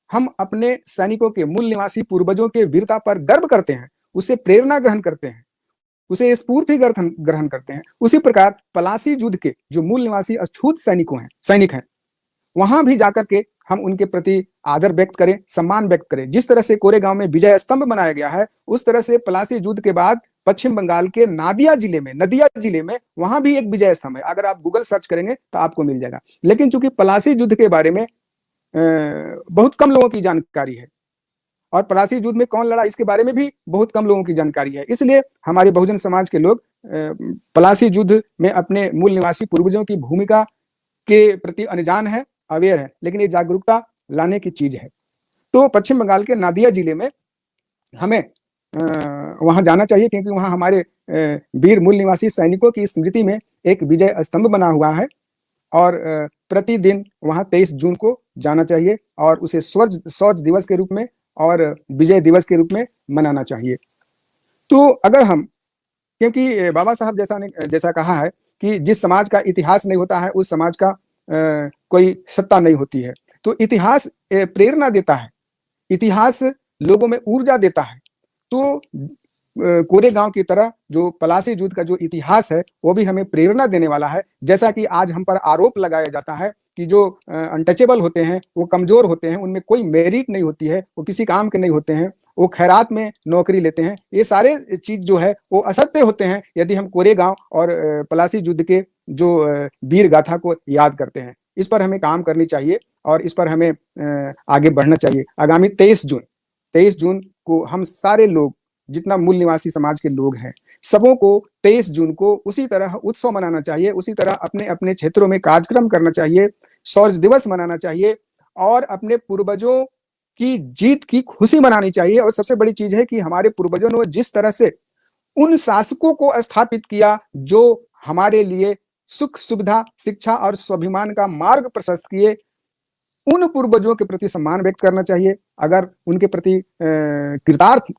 हम अपने सैनिकों के, मूल निवासी पूर्वजों के वीरता पर गर्व करते हैं, उसे प्रेरणा ग्रहण करते हैं, उसे स्फूर्ति ग्रहण करते हैं, उसी प्रकार पलासी युद्ध के जो मूल निवासी अछूत सैनिक हैं, वहां भी जाकर के हम उनके प्रति आदर व्यक्त करें, सम्मान व्यक्त करें। जिस तरह से कोरेगांव में विजय स्तंभ बनाया गया है, उस तरह से पलासी युद्ध के बाद पश्चिम बंगाल के नदिया जिले में वहां भी एक विजय स्तंभ है। अगर आप गूगल सर्च करेंगे तो आपको मिल जाएगा। लेकिन चूंकि पलासी युद्ध के बारे में बहुत कम लोगों की जानकारी है, और पलासी युद्ध में कौन लड़ा इसके बारे में भी बहुत कम लोगों की जानकारी है, इसलिए हमारे बहुजन समाज के लोग पलासी युद्ध में अपने मूल निवासी पूर्वजों की भूमिका के प्रति अनजान है, अवेयर है, लेकिन ये जागरूकता लाने की चीज है। तो पश्चिम बंगाल के नादिया जिले में हमें वहां जाना चाहिए, क्योंकि वहां हमारे वीर मूल निवासी सैनिकों की स्मृति में एक विजय स्तंभ बना हुआ है, और प्रतिदिन वहां 23 जून को जाना चाहिए और उसे शौर्य दिवस के रूप में और विजय दिवस के रूप में मनाना चाहिए। तो अगर हम, क्योंकि बाबा साहब जैसा कहा है कि जिस समाज का इतिहास नहीं होता है उस समाज का कोई सत्ता नहीं होती है। तो इतिहास प्रेरणा देता है, इतिहास लोगों में ऊर्जा देता है। तो कोरेगांव की तरह जो पलासी युद्ध का जो इतिहास है वो भी हमें प्रेरणा देने वाला है। जैसा कि आज हम पर आरोप लगाया जाता है कि जो अनटचेबल होते हैं, वो कमजोर होते हैं, उनमें कोई मेरिट नहीं होती है, वो किसी काम के नहीं होते हैं, वो खैरात में नौकरी लेते हैं, ये सारे चीज जो है वो असत्य होते हैं यदि हम कोरेगांव और पलासी युद्ध के जो वीर गाथा को याद करते हैं। इस पर हमें काम करनी चाहिए और इस पर हमें आगे बढ़ना चाहिए। आगामी 23 जून को हम सारे लोग, जितना मूल निवासी समाज के लोग हैं, सबों को 23 जून को उसी तरह उत्सव मनाना चाहिए, उसी तरह अपने अपने क्षेत्रों में कार्यक्रम करना चाहिए, शौर्य दिवस मनाना चाहिए और अपने पूर्वजों की जीत की खुशी मनानी चाहिए। और सबसे बड़ी चीज है कि हमारे पूर्वजों ने जिस तरह से उन शासकों को स्थापित किया जो हमारे लिए सुख सुविधा शिक्षा और स्वाभिमान का मार्ग प्रशस्त किए, उन पूर्वजों के प्रति सम्मान व्यक्त करना चाहिए, अगर उनके प्रति कृतार्थ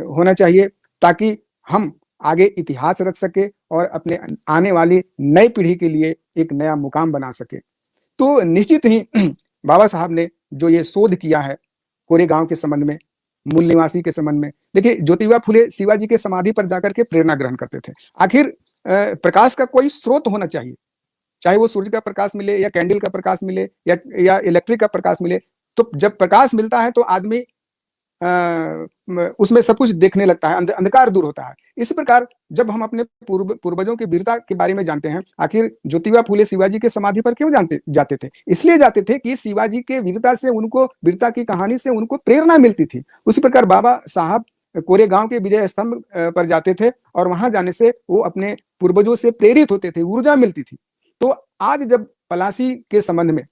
होना चाहिए, ताकि हम आगे इतिहास रच सके और अपने आने वाली नई पीढ़ी के लिए एक नया मुकाम बना सके। तो निश्चित ही बाबा साहब ने जो ये शोध किया है कोरेगांव के संबंध में, मूल निवासी के संबंध में, देखिए ज्योतिबा फुले शिवाजी के समाधि पर जाकर के प्रेरणा ग्रहण करते थे। आखिर प्रकाश का कोई स्रोत होना चाहिए, चाहे वो सूर्य का प्रकाश मिले या कैंडल का प्रकाश मिले या इलेक्ट्रिक का प्रकाश मिले। तो जब प्रकाश मिलता है तो आदमी उसमें सब कुछ देखने लगता है, अंधकार दूर होता है। इसी प्रकार जब हम अपने पूर्वजों की वीरता के बारे में जानते हैं, आखिर ज्योतिबा फुले शिवाजी के समाधि पर क्यों जाते थे? इसलिए जाते थे कि शिवाजी के वीरता से उनको, वीरता की कहानी से उनको प्रेरणा मिलती थी। उसी प्रकार बाबा साहब कोरेगांव के विजय स्तंभ पर जाते थे और वहां जाने से वो अपने पूर्वजों से प्रेरित होते थे, ऊर्जा मिलती थी। तो आज जब पलासी के संबंध में,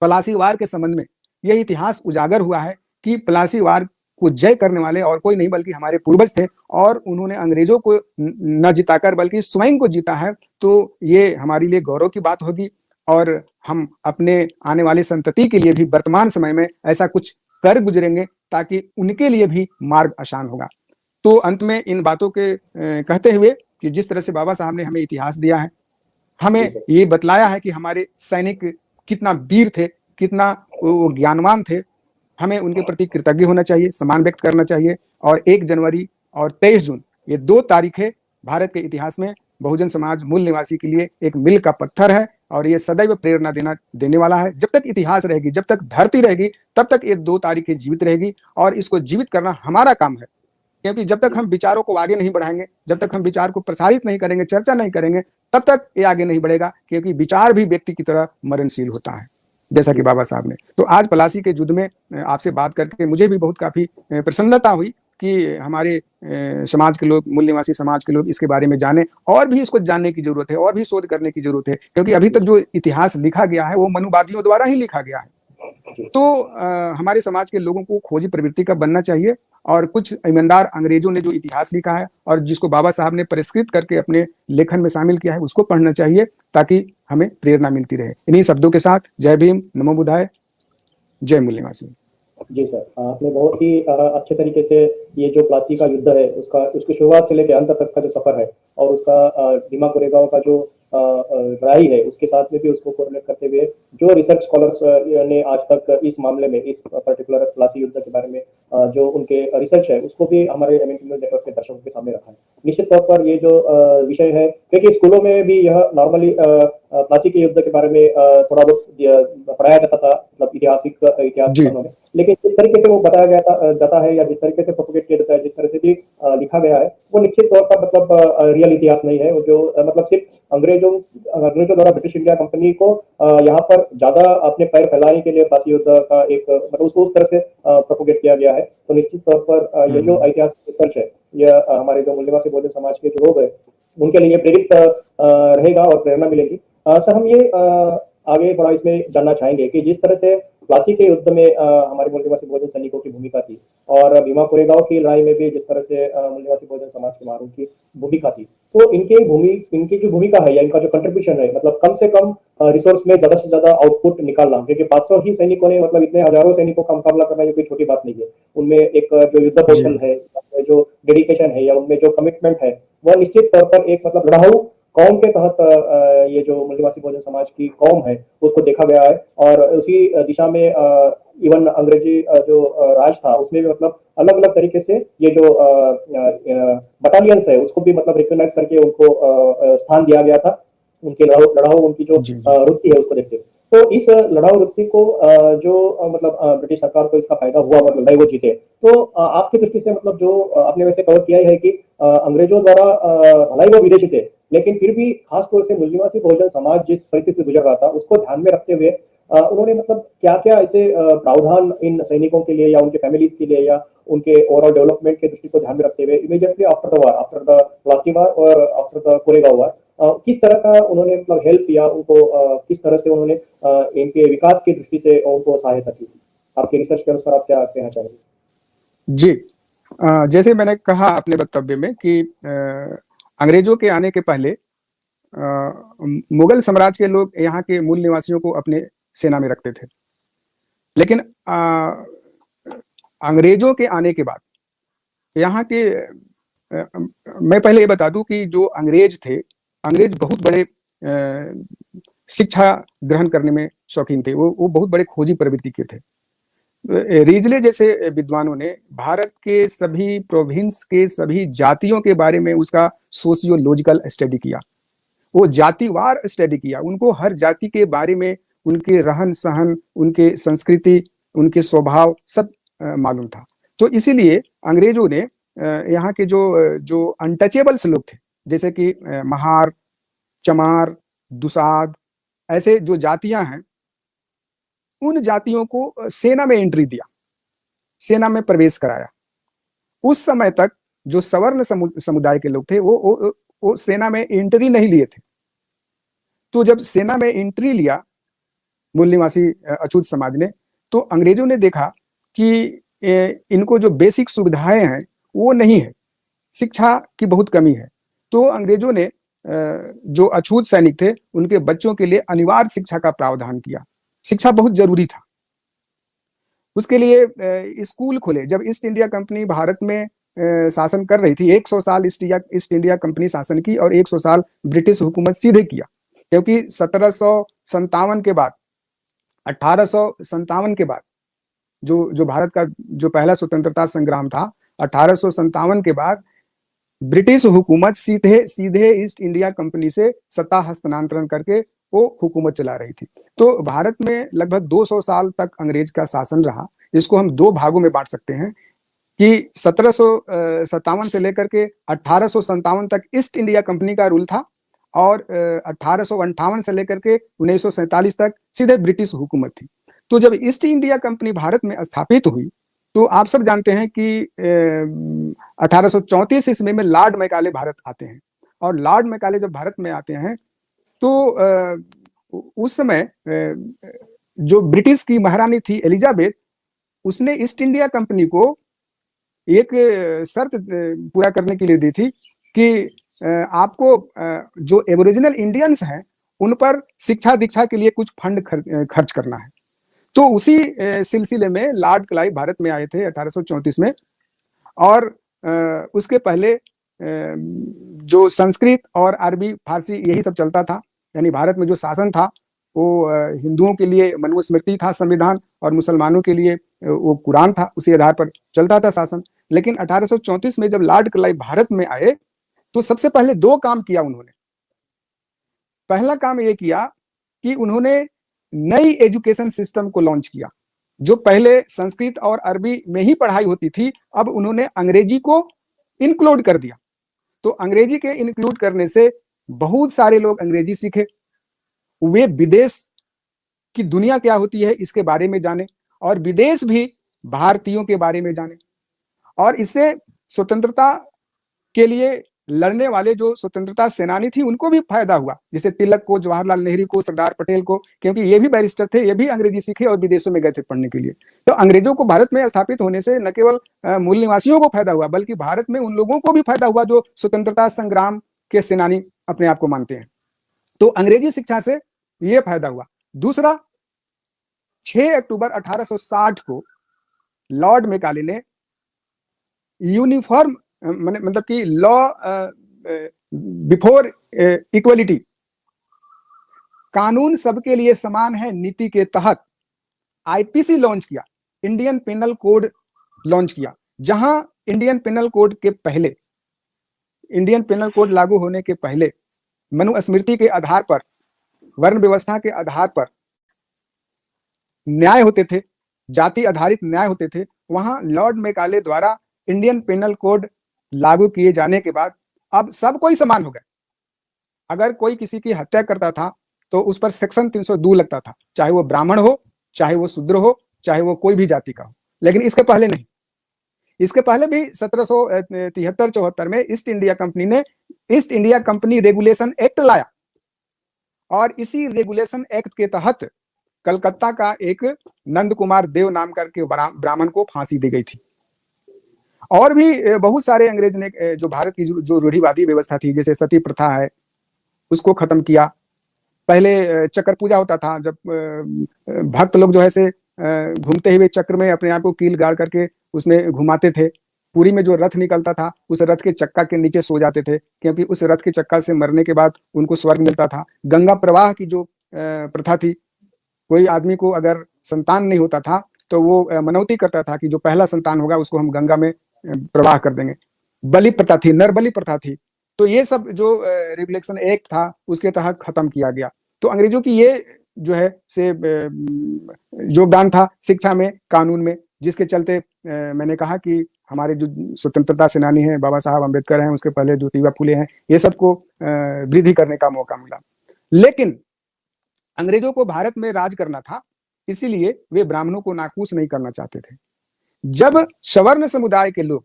पलासी वार के संबंध में यह इतिहास उजागर हुआ है कि पलासी वार को जय करने वाले और कोई नहीं बल्कि हमारे पूर्वज थे और उन्होंने अंग्रेजों को न जिताकर बल्कि स्वयं को जीता है, तो ये हमारे लिए गौरव की बात होगी और हम अपने आने वाली संतति के लिए भी वर्तमान समय में ऐसा कुछ कर गुजरेंगे ताकि उनके लिए भी मार्ग आसान होगा। तो अंत में इन बातों के कहते हुए कि जिस तरह से बाबा साहब ने हमें इतिहास दिया है, हमें ये बतलाया है कि हमारे सैनिक कितना वीर थे, कितना वो ज्ञानवान थे, हमें उनके प्रति कृतज्ञ होना चाहिए, सम्मान व्यक्त करना चाहिए। और 1 जनवरी और 23 जून ये 2 तारीखें भारत के इतिहास में बहुजन समाज मूल निवासी के लिए एक मील का पत्थर है और ये सदैव प्रेरणा देने वाला है। जब तक इतिहास रहेगी, जब तक धरती रहेगी, तब तक ये 2 तारीखें जीवित रहेगी और इसको जीवित करना हमारा काम है। क्योंकि जब तक हम विचारों को आगे नहीं बढ़ाएंगे, जब तक हम विचार को प्रसारित नहीं करेंगे, चर्चा नहीं करेंगे, तब तक ये आगे नहीं बढ़ेगा, क्योंकि विचार भी व्यक्ति की तरह मरणशील होता है, जैसा कि बाबा साहब ने। तो आज पलासी के युद्ध में आपसे बात करके मुझे भी बहुत काफी प्रसन्नता हुई कि हमारे समाज के लोग, मूल निवासी समाज के लोग इसके बारे में जाने और भी इसको जानने की जरूरत है और भी शोध करने की जरूरत है, क्योंकि अभी तक जो इतिहास लिखा गया है वो मनुवादियों द्वारा ही लिखा गया है। तो हमारे समाज के लोगों को खोजी प्रवृत्ति का बनना चाहिए और कुछ ईमानदार अंग्रेजों ने जो इतिहास लिखा है और जिसको बाबा साहब ने परिष्कृत करके अपने लेखन में शामिल किया है, उसको पढ़ना चाहिए ताकि हमें प्रेरणा मिलती रहे। इन्हीं शब्दों के साथ जय भीम, नमो बुद्धाय, जय मूल निवासी। जी सर, आपने बहुत ही अच्छे तरीके से ये जो प्लासी का युद्ध है उसकी शुरुआत से लेकर अंत तक का जो सफर है और उसका भीमा कोरेगांव का जो लड़ाई है उसके साथ में भी उसको कोरिलेट करते हुए जो रिसर्च स्कॉलर्स ने आज तक इस मामले में, इस पर्टिकुलर प्लासी युद्ध के बारे में जो उनके रिसर्च है उसको भी हमारे एमएनटी न्यूज़ नेटवर्क के दर्शकों के सामने रखा है। निश्चित तौर पर ये जो विषय है, क्योंकि स्कूलों में भी यह नॉर्मली प्लासी के युद्ध के बारे में थोड़ा बहुत पढ़ाया जाता था, मतलब इतिहास में, लेकिन जिस तरीके से वो बताया जाता है या जिस तरीके से प्रोपोगेट किया जाता है, जिस तरह से भी लिखा गया है, वो निश्चित तौर पर मतलब रियल इतिहास नहीं है। वो जो मतलब सिर्फ अंग्रेजों द्वारा ब्रिटिश इंडिया कंपनी को यहाँ पर ज्यादा अपने पैर फैलाने के लिए प्लासी युद्ध का एक मतलब उसको उस तरह से प्रोपोगेट किया गया है। तो निश्चित तौर पर ये जो ऐतिहासिक रिसर्च है, यह हमारे जो मूल निवासी बहुजन समाज के जो लोग हैं उनके लिए प्रेरित रहेगा और प्रेरणा मिलेगी। सर, हम ये आगे थोड़ा इसमें जानना चाहेंगे कि जिस तरह से प्लासी के युद्ध में हमारे मूल्यवासी बहुजन सैनिकों की भूमिका थी और भीमा कोरेगांव की लड़ाई में भी जिस तरह से मूल्यवासी बहुजन समाज के महारों की भूमिका थी, तो इनकी जो भूमिका है या इनका जो कंट्रीब्यूशन है, मतलब कम से कम रिसोर्स में ज्यादा से ज्यादा आउटपुट निकालना, क्योंकि 500 ही सैनिकों ने मतलब इतने हजारों सैनिकों का मुकाबला करना, ये कोई छोटी बात नहीं है। उनमें एक जो युद्ध जी कौशल है, जो डेडिकेशन है या उनमें जो कमिटमेंट है, वह निश्चित तौर पर एक मतलब लड़ाऊ कौम के तहत ये जो मूल्यवासी बहुजन समाज की कौम है उसको देखा गया है। और उसी दिशा में इवन अंग्रेजी जो राज था उसमें भी मतलब अलग अलग तरीके से ये जो बटालियंस है उसको भी मतलब रिकॉग्नाइज करके उनको स्थान दिया गया था, उनके लड़ाऊ लड़ाऊ उनकी जो जी जी वृत्ति है उसको देखते हुए। तो इस लड़ाऊ वृत्ति को जो मतलब ब्रिटिश सरकार को इसका फायदा हुआ, मतलब नहीं वो जीते। तो आपकी दृष्टि से मतलब जो आपने वैसे कवर किया ही है कि अंग्रेजों द्वारा भलाई वो विदेशी थे, लेकिन फिर भी खासतौर से मूल्यवासी बहुजन समाज जिस परिस्थिति से गुजर रहा था उसको ध्यान में रखते हुए उन्होंने मतलब क्या क्या ऐसे प्रावधान इन सैनिकों के लिए या उनके फैमिलीज के लिए या उनके ओवरऑल डेवलपमेंट के दृष्टि को ध्यान में रखते हुए immediately after the war, after the Plassey war और आफ्टर द कोरेगांव वार, किस तरह का उन्होंने मतलब हेल्प किया उनको, किस तरह से उन्होंने इनके विकास की दृष्टि से उनको सहायता की? आपके रिसर्च के अनुसार आप क्या कहना चाहेंगे? जी जैसे मैंने कहा अपने वक्तव्य में कि अंग्रेजों के आने के पहले मुगल साम्राज्य के लोग यहाँ के मूल निवासियों को अपने सेना में रखते थे, लेकिन अंग्रेजों के आने के बाद यहाँ के मैं पहले ये बता दूं कि जो अंग्रेज थे, अंग्रेज बहुत बड़े शिक्षा ग्रहण करने में शौकीन थे। वो बहुत बड़े खोजी प्रवृत्ति के थे। रीजले जैसे विद्वानों ने भारत के सभी प्रोविंस के सभी जातियों के बारे में उसका सोशियोलॉजिकल स्टडी किया, वो जातिवार स्टडी किया, उनको हर जाति के बारे में उनके रहन सहन, उनके संस्कृति, उनके स्वभाव सब मालूम था। तो इसीलिए अंग्रेजों ने यहाँ के जो जो अनटचेबल्स लोग थे, जैसे कि महार, चमार, दुसाद, ऐसे जो जातियां हैं, उन जातियों को सेना में एंट्री दिया, सेना में प्रवेश कराया। उस समय तक जो सवर्ण समुदाय के लोग थे वो सेना में एंट्री नहीं लिए थे। तो जब सेना में एंट्री लिया मूल निवासी अछूत समाज ने, तो अंग्रेजों ने देखा कि इनको जो बेसिक सुविधाएं हैं वो नहीं है, शिक्षा की बहुत कमी है। तो अंग्रेजों ने जो अछूत सैनिक थे उनके बच्चों के लिए अनिवार्य शिक्षा का प्रावधान किया। शिक्षा बहुत जरूरी था। उसके लिए स्कूल खुले। जब ईस्ट इंडिया कंपनी भारत में शासन कर रही थी, 100 साल ईस्ट इंडिया कंपनी शासन की और 100 साल ब्रिटिश हुकूमत सीधे किया, क्योंकि 1757 के बाद, 1857 के बाद जो भारत का जो पहला स्वतंत्रता संग्राम था, 1857 के बाद ब्रिटिश हुकूमत सीधे सीधे ईस्ट इंडिया कंपनी से सत्ता हस्तांतरण करके वो हुकूमत चला रही थी। तो भारत में लगभग 200 साल तक अंग्रेज का शासन रहा। इसको हम दो भागों में बांट सकते हैं कि 1757 से लेकर के 1857 तक ईस्ट इंडिया कंपनी का रूल था और 1858 से लेकर के 1947 तक सीधे ब्रिटिश हुकूमत थी। तो जब ईस्ट इंडिया कंपनी भारत में स्थापित हुई, तो आप सब जानते हैं कि 1834 ईस्वी में लॉर्ड मैकाले भारत आते हैं। और लॉर्ड मैकाले जब भारत में आते हैं तो उस समय जो ब्रिटिश की महारानी थी एलिजाबेथ, उसने ईस्ट इंडिया कंपनी को एक शर्त पूरा करने के लिए दी थी कि आपको जो एबोरिजिनल इंडियंस हैं उन पर शिक्षा दीक्षा के लिए कुछ फंड खर्च करना है। तो उसी सिलसिले में लॉर्ड क्लाइव भारत में आए थे 1834 में। और उसके पहले जो संस्कृत और अरबी फारसी यही सब चलता था, यानी भारत में जो शासन था वो हिंदुओं के लिए मनुस्मृति था संविधान, और मुसलमानों के लिए वो कुरान था, उसी आधार पर चलता था शासन। लेकिन 1834 में जब लॉर्ड क्लाइव भारत में आए तो सबसे पहले दो काम किया उन्होंने। पहला काम ये किया कि उन्होंने नई एजुकेशन सिस्टम को लॉन्च किया। जो पहले संस्कृत और अरबी में ही पढ़ाई होती थी, अब उन्होंने अंग्रेजी को इंक्लूड कर दिया। तो अंग्रेजी के इंक्लूड करने से बहुत सारे लोग अंग्रेजी सीखे, वे विदेश की दुनिया क्या होती है इसके बारे में जाने, और विदेश भी भारतीयों के बारे में जाने। और इससे स्वतंत्रता के लिए लड़ने वाले जो स्वतंत्रता सेनानी थी उनको भी फायदा हुआ, जैसे तिलक को, जवाहरलाल नेहरू को, सरदार पटेल को, क्योंकि ये भी बैरिस्टर थे, ये भी अंग्रेजी सीखे और विदेशों में गए थे पढ़ने के लिए। तो अंग्रेजों को भारत में स्थापित होने से न केवल मूल निवासियों को फायदा हुआ, बल्कि भारत में उन लोगों को भी फायदा हुआ जो स्वतंत्रता संग्राम के सेनानी अपने आप को मानते हैं। तो अंग्रेजी शिक्षा से यह फायदा हुआ। दूसरा, 6 अक्टूबर 1860 को लॉर्ड मैकाले ने यूनिफॉर्म मतलब कि लॉ बिफोर इक्वलिटी, कानून सबके लिए समान है नीति के तहत आईपीसी लॉन्च किया, इंडियन पेनल कोड लॉन्च किया, जहां इंडियन पेनल कोड के पहले, इंडियन पेनल कोड लागू होने के पहले मनुस्मृति के आधार पर, वर्ण व्यवस्था के आधार पर न्याय होते थे, जाति आधारित न्याय होते थे। वहां लॉर्ड मैकाले द्वारा इंडियन पेनल कोड लागू किए जाने के बाद अब सब कोई समान हो गए। अगर कोई किसी की हत्या करता था तो उस पर सेक्शन 302 लगता था, चाहे वो ब्राह्मण हो, चाहे वो शूद्र हो, चाहे वो कोई भी जाति का हो। लेकिन इसके पहले नहीं। इसके पहले भी 1773-74 में ईस्ट इंडिया कंपनी ने east India company regulation act लाया, और इसी रेगुलेशन एक्ट के तहत कलकत्ता का एक नंद कुमार देव नाम करके ब्राह्मण को फांसी दी गई थी। और भी बहुत सारे अंग्रेज ने जो भारत की जो रूढ़िवादी व्यवस्था थी, जैसे सती प्रथा है, उसको खत्म किया। पहले चक्र पूजा होता था, जब भक्त लोग जो है से घूमते हुए चक्र में अपने आप को कील गाड़ करके उसमें घुमाते थे। पुरी में जो रथ निकलता था उस रथ के चक्का के नीचे सो जाते थे, क्योंकि उस रथ के चक्का से मरने के बाद उनको स्वर्ग मिलता था। गंगा प्रवाह की जो प्रथा थी, कोई आदमी को अगर संतान नहीं होता था तो वो मनौती करता था कि जो पहला संतान होगा उसको हम गंगा में प्रवाह कर देंगे। बलि प्रथा थी, नर बलि प्रथा थी। तो ये सब जो रेगुलेशन एक्ट था उसके तहत खत्म किया गया। तो अंग्रेजों की ये जो है से योगदान था शिक्षा में, कानून में, जिसके चलते मैंने कहा कि हमारे जो स्वतंत्रता सेनानी हैं, बाबा साहब अम्बेडकर हैं, उसके पहले ज्योतिबा फुले हैं, ये सबको वृद्धि करने का मौका मिला। लेकिन अंग्रेजों को भारत में राज करना था, इसीलिए वे ब्राह्मणों को नाखुश नहीं करना चाहते थे। जब सवर्ण समुदाय के लोग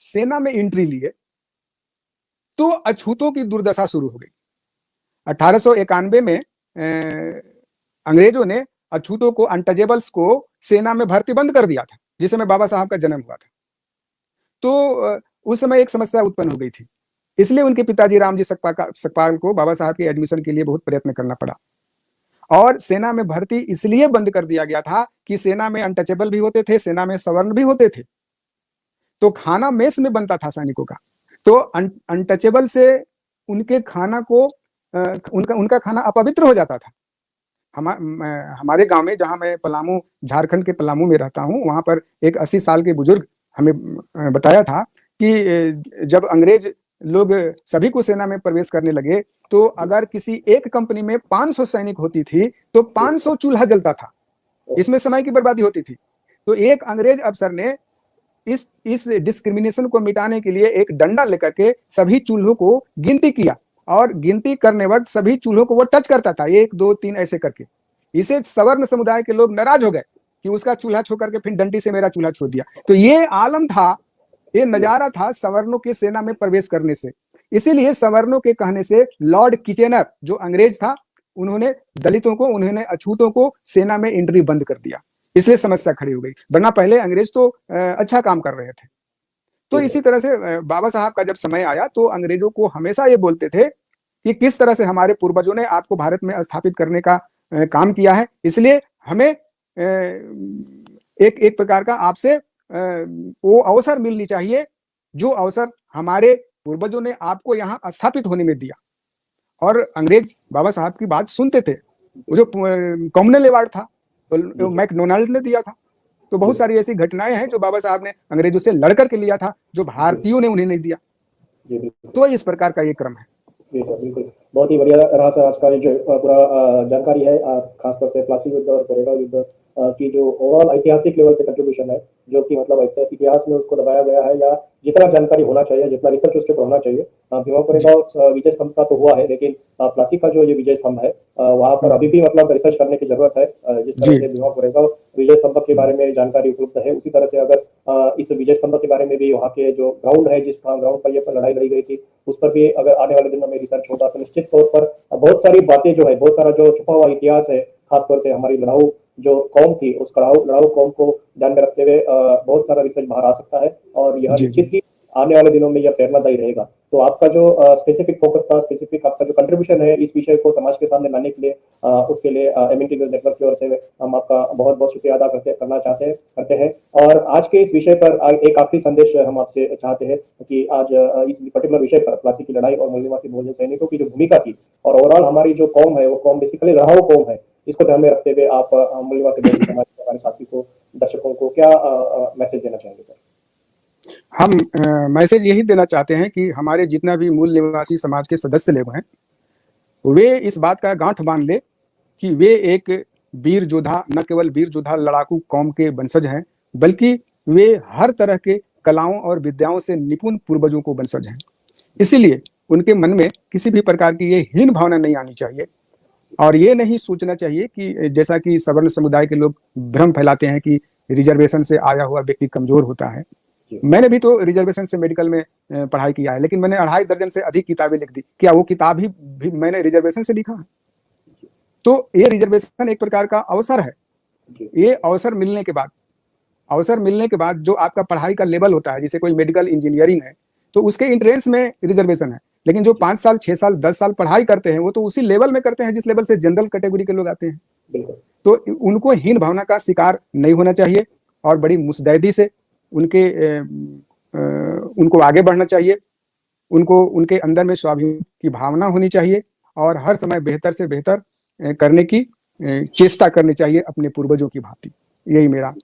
सेना में एंट्री लिए तो अछूतों की दुर्दशा शुरू हो गई। 1891 में अंग्रेजों ने अछूतों को, अनटचेबल्स को सेना में भर्ती बंद कर दिया था, जिस समय बाबा साहब का जन्म हुआ था। तो उस समय एक समस्या उत्पन्न हो गई थी, इसलिए उनके पिताजी रामजी सकपाल को बाबा साहब के एडमिशन के लिए बहुत प्रयत्न करना पड़ा। और सेना में भर्ती इसलिए बंद कर दिया गया था कि सेना में अनटचेबल भी होते थे, सेना में सवर्ण भी होते थे, तो खाना मेस में बनता था सैनिकों का। तो अनटचेबल से उनके खाना को उनका खाना अपवित्र हो जाता था। हमारे गांव में, जहां मैं पलामू, झारखंड के पलामू में रहता हूं, वहां पर एक 80 साल के बुजुर्ग हमें बताया था कि जब अंग्रेज लोग सभी को सेना में प्रवेश करने लगे तो अगर किसी एक कंपनी में 500 सैनिक होती थी तो 500 चूल्हा जलता था। इसमें समय की बर्बादी होती थी। तो एक अंग्रेज अफसर ने इस डिस्क्रिमिनेशन को मिटाने के लिए एक डंडा लेकर के सभी चूल्हों को गिनती किया, और गिनती करने वक्त सभी चूल्हों को वो टच करता था, 1 2 3 ऐसे करके। इसे सवर्ण समुदाय के लोग नाराज हो गए कि उसका चूल्हा छू करके फिर डंडी से मेरा चूल्हा छू दिया। तो ये आलम था, ये नजारा था सवर्णों के सेना में प्रवेश करने से। इसीलिए सवर्णों के कहने से लॉर्ड किचेनर जो अंग्रेज था, उन्होंने दलितों को, उन्होंने अछूतों को सेना में एंट्री बंद कर दिया। इसलिए समस्या खड़ी हो गई, वरना पहले अंग्रेज तो अच्छा काम कर रहे थे। तो इसी तरह से बाबा साहब का जब समय आया तो अंग्रेजों को हमेशा ये बोलते थे कि किस तरह से हमारे पूर्वजों ने आपको भारत में स्थापित करने का काम किया है, इसलिए हमें एक प्रकार का आपसे वो अवसर मिलनी चाहिए जो अवसर हमारे पूर्वजों ने आपको यहाँ स्थापित होने में दिया। और अंग्रेज बाबा साहब की बात सुनते थे। वो जो कॉमनवेल्थ अवार्ड था तो मैकडोनाल्ड ने दिया था। तो बहुत सारी ऐसी घटनाएं हैं जो बाबा साहब ने अंग्रेजों से लड़ करके लिया था, जो भारतीयों ने उन्हें नहीं दिया। तो इस प्रकार का ये क्रम है। जी सर, बिल्कुल, बहुत ही बढ़िया रहा सर आज का जो पूरा जानकारी है, खासतौर से प्लासी युद्ध और कोरेगांव युद्ध की जो ओवरऑल ऐतिहासिक लेवल पे कंट्रीब्यूशन है, जो कि मतलब इतिहास में उसको दबाया गया है, या जितना जानकारी होना चाहिए, जितना रिसर्च उसके ऊपर होना चाहिए। भीमा कोरेगांव विजय स्तंभ का तो हुआ है, लेकिन प्लासी का जो ये विजय स्तंभ है, वहाँ पर अभी भी मतलब रिसर्च करने की जरूरत है। जिस तरह से भीमा कोरेगांव विजय स्तंभ के बारे में जानकारी उपलब्ध है, उसी तरह से अगर इस विजय स्तंभ के बारे में भी, वहाँ के जो ग्राउंड है, जिस ग्राउंड पर ये पर लड़ाई लड़ी गई थी, उस पर भी अगर आने वाले दिनों में रिसर्च होगा तो निश्चित तौर पर बहुत सारी बातें जो है, बहुत सारा जो छुपा हुआ इतिहास है, खासतौर से हमारी लड़ाऊ जो कौम थी, उस लड़ाऊ कौम को ध्यान में रखते हुए बहुत सारा रिसर्च बाहर आ सकता है, और यह जी जी निश्चित ही आने वाले दिनों में यह प्रेरणादायी रहेगा। तो आपका जो स्पेसिफिक फोकस था, स्पेसिफिक आपका जो कंट्रीब्यूशन है इस विषय को समाज के सामने लाने के लिए, उसके लिए एमएनटी न्यूज नेटवर्क की ओर से हम आपका बहुत बहुत शुक्रिया अदा करना करते हैं। और आज के इस विषय पर एक आखिरी संदेश हम आपसे चाहते हैं कि आज इस पर्टिकुलर विषय पर प्लासी की लड़ाई और मूल निवासी बहुजन सैनिकों की जो भूमिका थी, और ओवरऑल हमारी जो कौम है वो कौम बेसिकली लड़ाऊ कौम है, इसको ध्यान में रखते हुए आप मूल निवासी बहुजन समाज के हमारे साथी को, दर्शकों को क्या मैसेज देना चाहेंगे सर? हम मैसेज यही देना चाहते हैं कि हमारे जितना भी मूल निवासी समाज के सदस्य लोग हैं, वे इस बात का गांठ बांध ले कि वे एक वीर योद्धा, न केवल वीर योद्धा लड़ाकू कौम के वंशज हैं, बल्कि वे हर तरह के कलाओं और विद्याओं से निपुण पूर्वजों को वंशज हैं। इसीलिए उनके मन में किसी भी प्रकार की ये हीन भावना नहीं आनी चाहिए, और ये नहीं सोचना चाहिए कि जैसा कि सवर्ण समुदाय के लोग भ्रम फैलाते हैं कि रिजर्वेशन से आया हुआ व्यक्ति कमजोर होता है। मैंने भी तो रिजर्वेशन से मेडिकल में पढ़ाई किया है, लेकिन मैंने 2.5 दर्जन से अधिक किताबें लिख दी। क्या वो किताब भी मैंने रिजर्वेशन से लिखा है? तो ये रिजर्वेशन एक प्रकार का अवसर है। ये अवसर मिलने के बाद जो आपका पढ़ाई का लेवल होता है, जैसे कोई मेडिकल इंजीनियरिंग है तो उसके एंट्रेंस में रिजर्वेशन है, लेकिन जो 5 साल 6 साल 10 साल पढ़ाई करते हैं वो तो उसी लेवल में करते हैं जिस लेवल से जनरल कैटेगरी के लोग आते हैं। तो उनको हीन भावना का शिकार नहीं होना चाहिए, और बड़ी मुस्तैदी से उनको आगे बढ़ना चाहिए। उनको उनके अंदर में स्वाभिमान की भावना होनी चाहिए, और हर समय बेहतर से बेहतर करने की चेष्टा करनी चाहिए अपने पूर्वजों की भांति। यही मेरा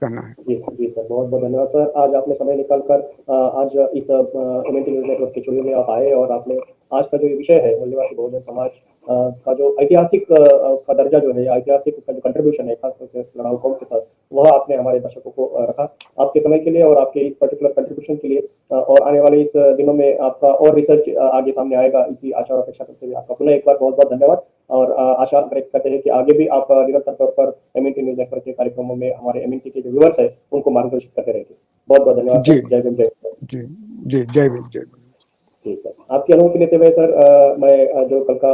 कहना है। जी सर, बहुत बहुत धन्यवाद सर। आज आपने समय निकालकर आज इस एमएनटी न्यूज नेटवर्क के स्टूडियो में आप आए, और आपने आज का जो विषय है मूल निवासी बहुजन समाज का जो ऐतिहासिक उसका दर्जा जो है, ऐतिहासिक उसका जो कंट्रीब्यूशन है खासतौर से लड़ाऊ कौम के साथ, वह आपने हमारे दर्शकों को रखा। आपके समय के लिए और आपके इस पर्टिकुलर कंट्रीब्यूशन के लिए, और आने वाले इस दिनों में आपका और रिसर्च आगे सामने आएगा, इसी आशा और अपेक्षा करते हुए आपका पुनः एक बार बहुत बहुत धन्यवाद। और आशा व्यक्त करते हैं कि आगे भी आप निरंतर तौर पर एमएनटी न्यूज नेटवर्क के कार्यक्रमों में हमारे एमएनटी के जो व्यूअर्स है उनको मार्गदर्शित करते रहेंगे। बहुत बहुत धन्यवाद जी सर। जय भीम, जय जी जी, जय भीम, जय भीम। जी सर, आपकी अनुमति लेते हुए सर, मैं जो कल का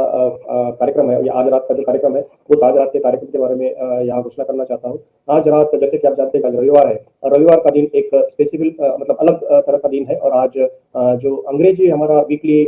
कार्यक्रम है या आज रात का जो कार्यक्रम है, उस आज रात के कार्यक्रम के बारे में यहाँ घोषणा करना चाहता हूँ। आज रात, जैसे कि आप जानते हैं, कल रविवार है, और रविवार का दिन एक स्पेसिफिक मतलब अलग तरह का दिन है, और आज जो अंग्रेजी हमारा वीकली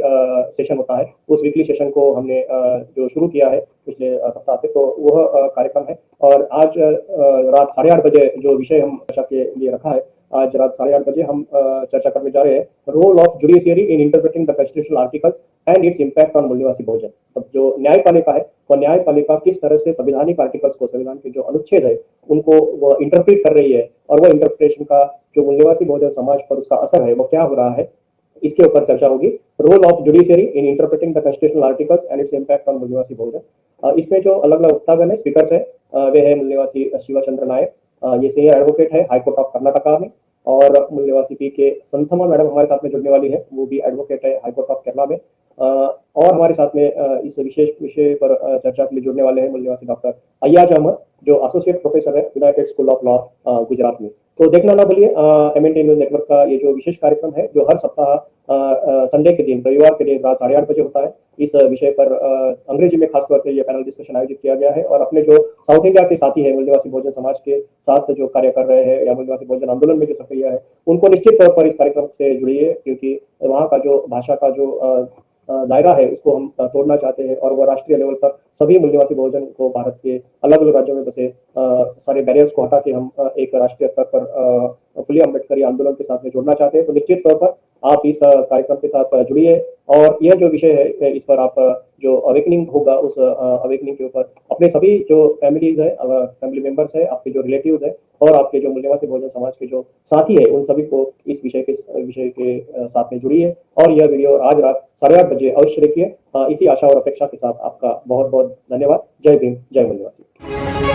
सेशन होता है, उस वीकली सेशन को हमने जो शुरू किया है पिछले सप्ताह से, तो वह कार्यक्रम है। और आज रात 8:30 बजे जो विषय हम चर्चा के लिए रखा है, आज रात 8:30 बजे हम चर्चा करने जा रहे हैं, role of judiciary in interpreting the constitutional articles and its impact on मूल निवासी बहुजन। अब जो न्यायपालिका है, वो न्यायपालिका किस तरह से संवैधानिक आर्टिकल्स को, संविधान के जो अनुच्छेद है उनको वो इंटरप्रेट कर रही है, और वो इंटरप्रिटेशन का जो मूल निवासी बहुजन समाज पर उसका असर है वो क्या हो रहा है, इसके ऊपर चर्चा होगी। Role of judiciary in interpreting the constitutional articles and its impact on मूल निवासी बहुजन। इसमें जो अलग अलग वक्तागण है, स्पीकर्स है, वे है मूल निवासी शिवा चंद्र नायक, ये सीनियर एडवोकेट है हाईकोर्ट ऑफ कर्नाटका में, और मूल निवासी पी के संथमा मैडम हमारे साथ में जुड़ने वाली है, वो भी एडवोकेट है हाईकोर्ट ऑफ केरला में। और हमारे साथ में इस विशेष विषय पर चर्चा के लिए जुड़ने वाले हैं मूल निवासी डॉक्टर अय्याज अहमद, जो एसोसिएट प्रोफेसर है United school of law Gujarat में। तो देखना ना भूलिए एमएनटी न्यूज नेटवर्क का ये जो विशेष कार्यक्रम है, जो हर सप्ताह संडे के दिन, रविवार के दिन रात 8:30 बजे होता है। इस विषय पर अंग्रेजी में खासतौर से ये पैनल डिस्कशन आयोजित किया गया है, और अपने जो साउथ इंडिया के साथी है मूल निवासी बहुजन समाज के साथ जो कार्य कर रहे हैं, या मूल निवासी बहुजन आंदोलन में जो सक्रिय है, उनको निश्चित तौर पर इस कार्यक्रम से जुड़िए, क्योंकि वहाँ का जो भाषा का जो दायरा है उसको हम तोड़ना चाहते हैं, और वो राष्ट्रीय लेवल पर सभी मूल निवासी बहुजन को, भारत के अलग अलग राज्यों में बसे सारे बैरियर्स को हटा के हम एक राष्ट्रीय स्तर पर फुली अम्बेडकरी आंदोलन के साथ में जोड़ना चाहते हैं। तो निश्चित तौर पर आप इस कार्यक्रम के साथ जुड़िए, और यह जो विषय है इस पर आप जो अवेकनिंग होगा, उस अवेकनिंग के ऊपर अपने सभी जो फैमिलीज है, फैमिली मेंबर्स है, आपके जो रिलेटिव्स है, और आपके जो मूल निवासी बहुजन समाज के जो साथी है, उन सभी को इस विषय के साथ में जुड़िए। और यह वीडियो आज रात 8:30 बजे अवश्य देखिए। इसी आशा और अपेक्षा के साथ आपका बहुत बहुत धन्यवाद। जय भीम, जय मूल निवासी।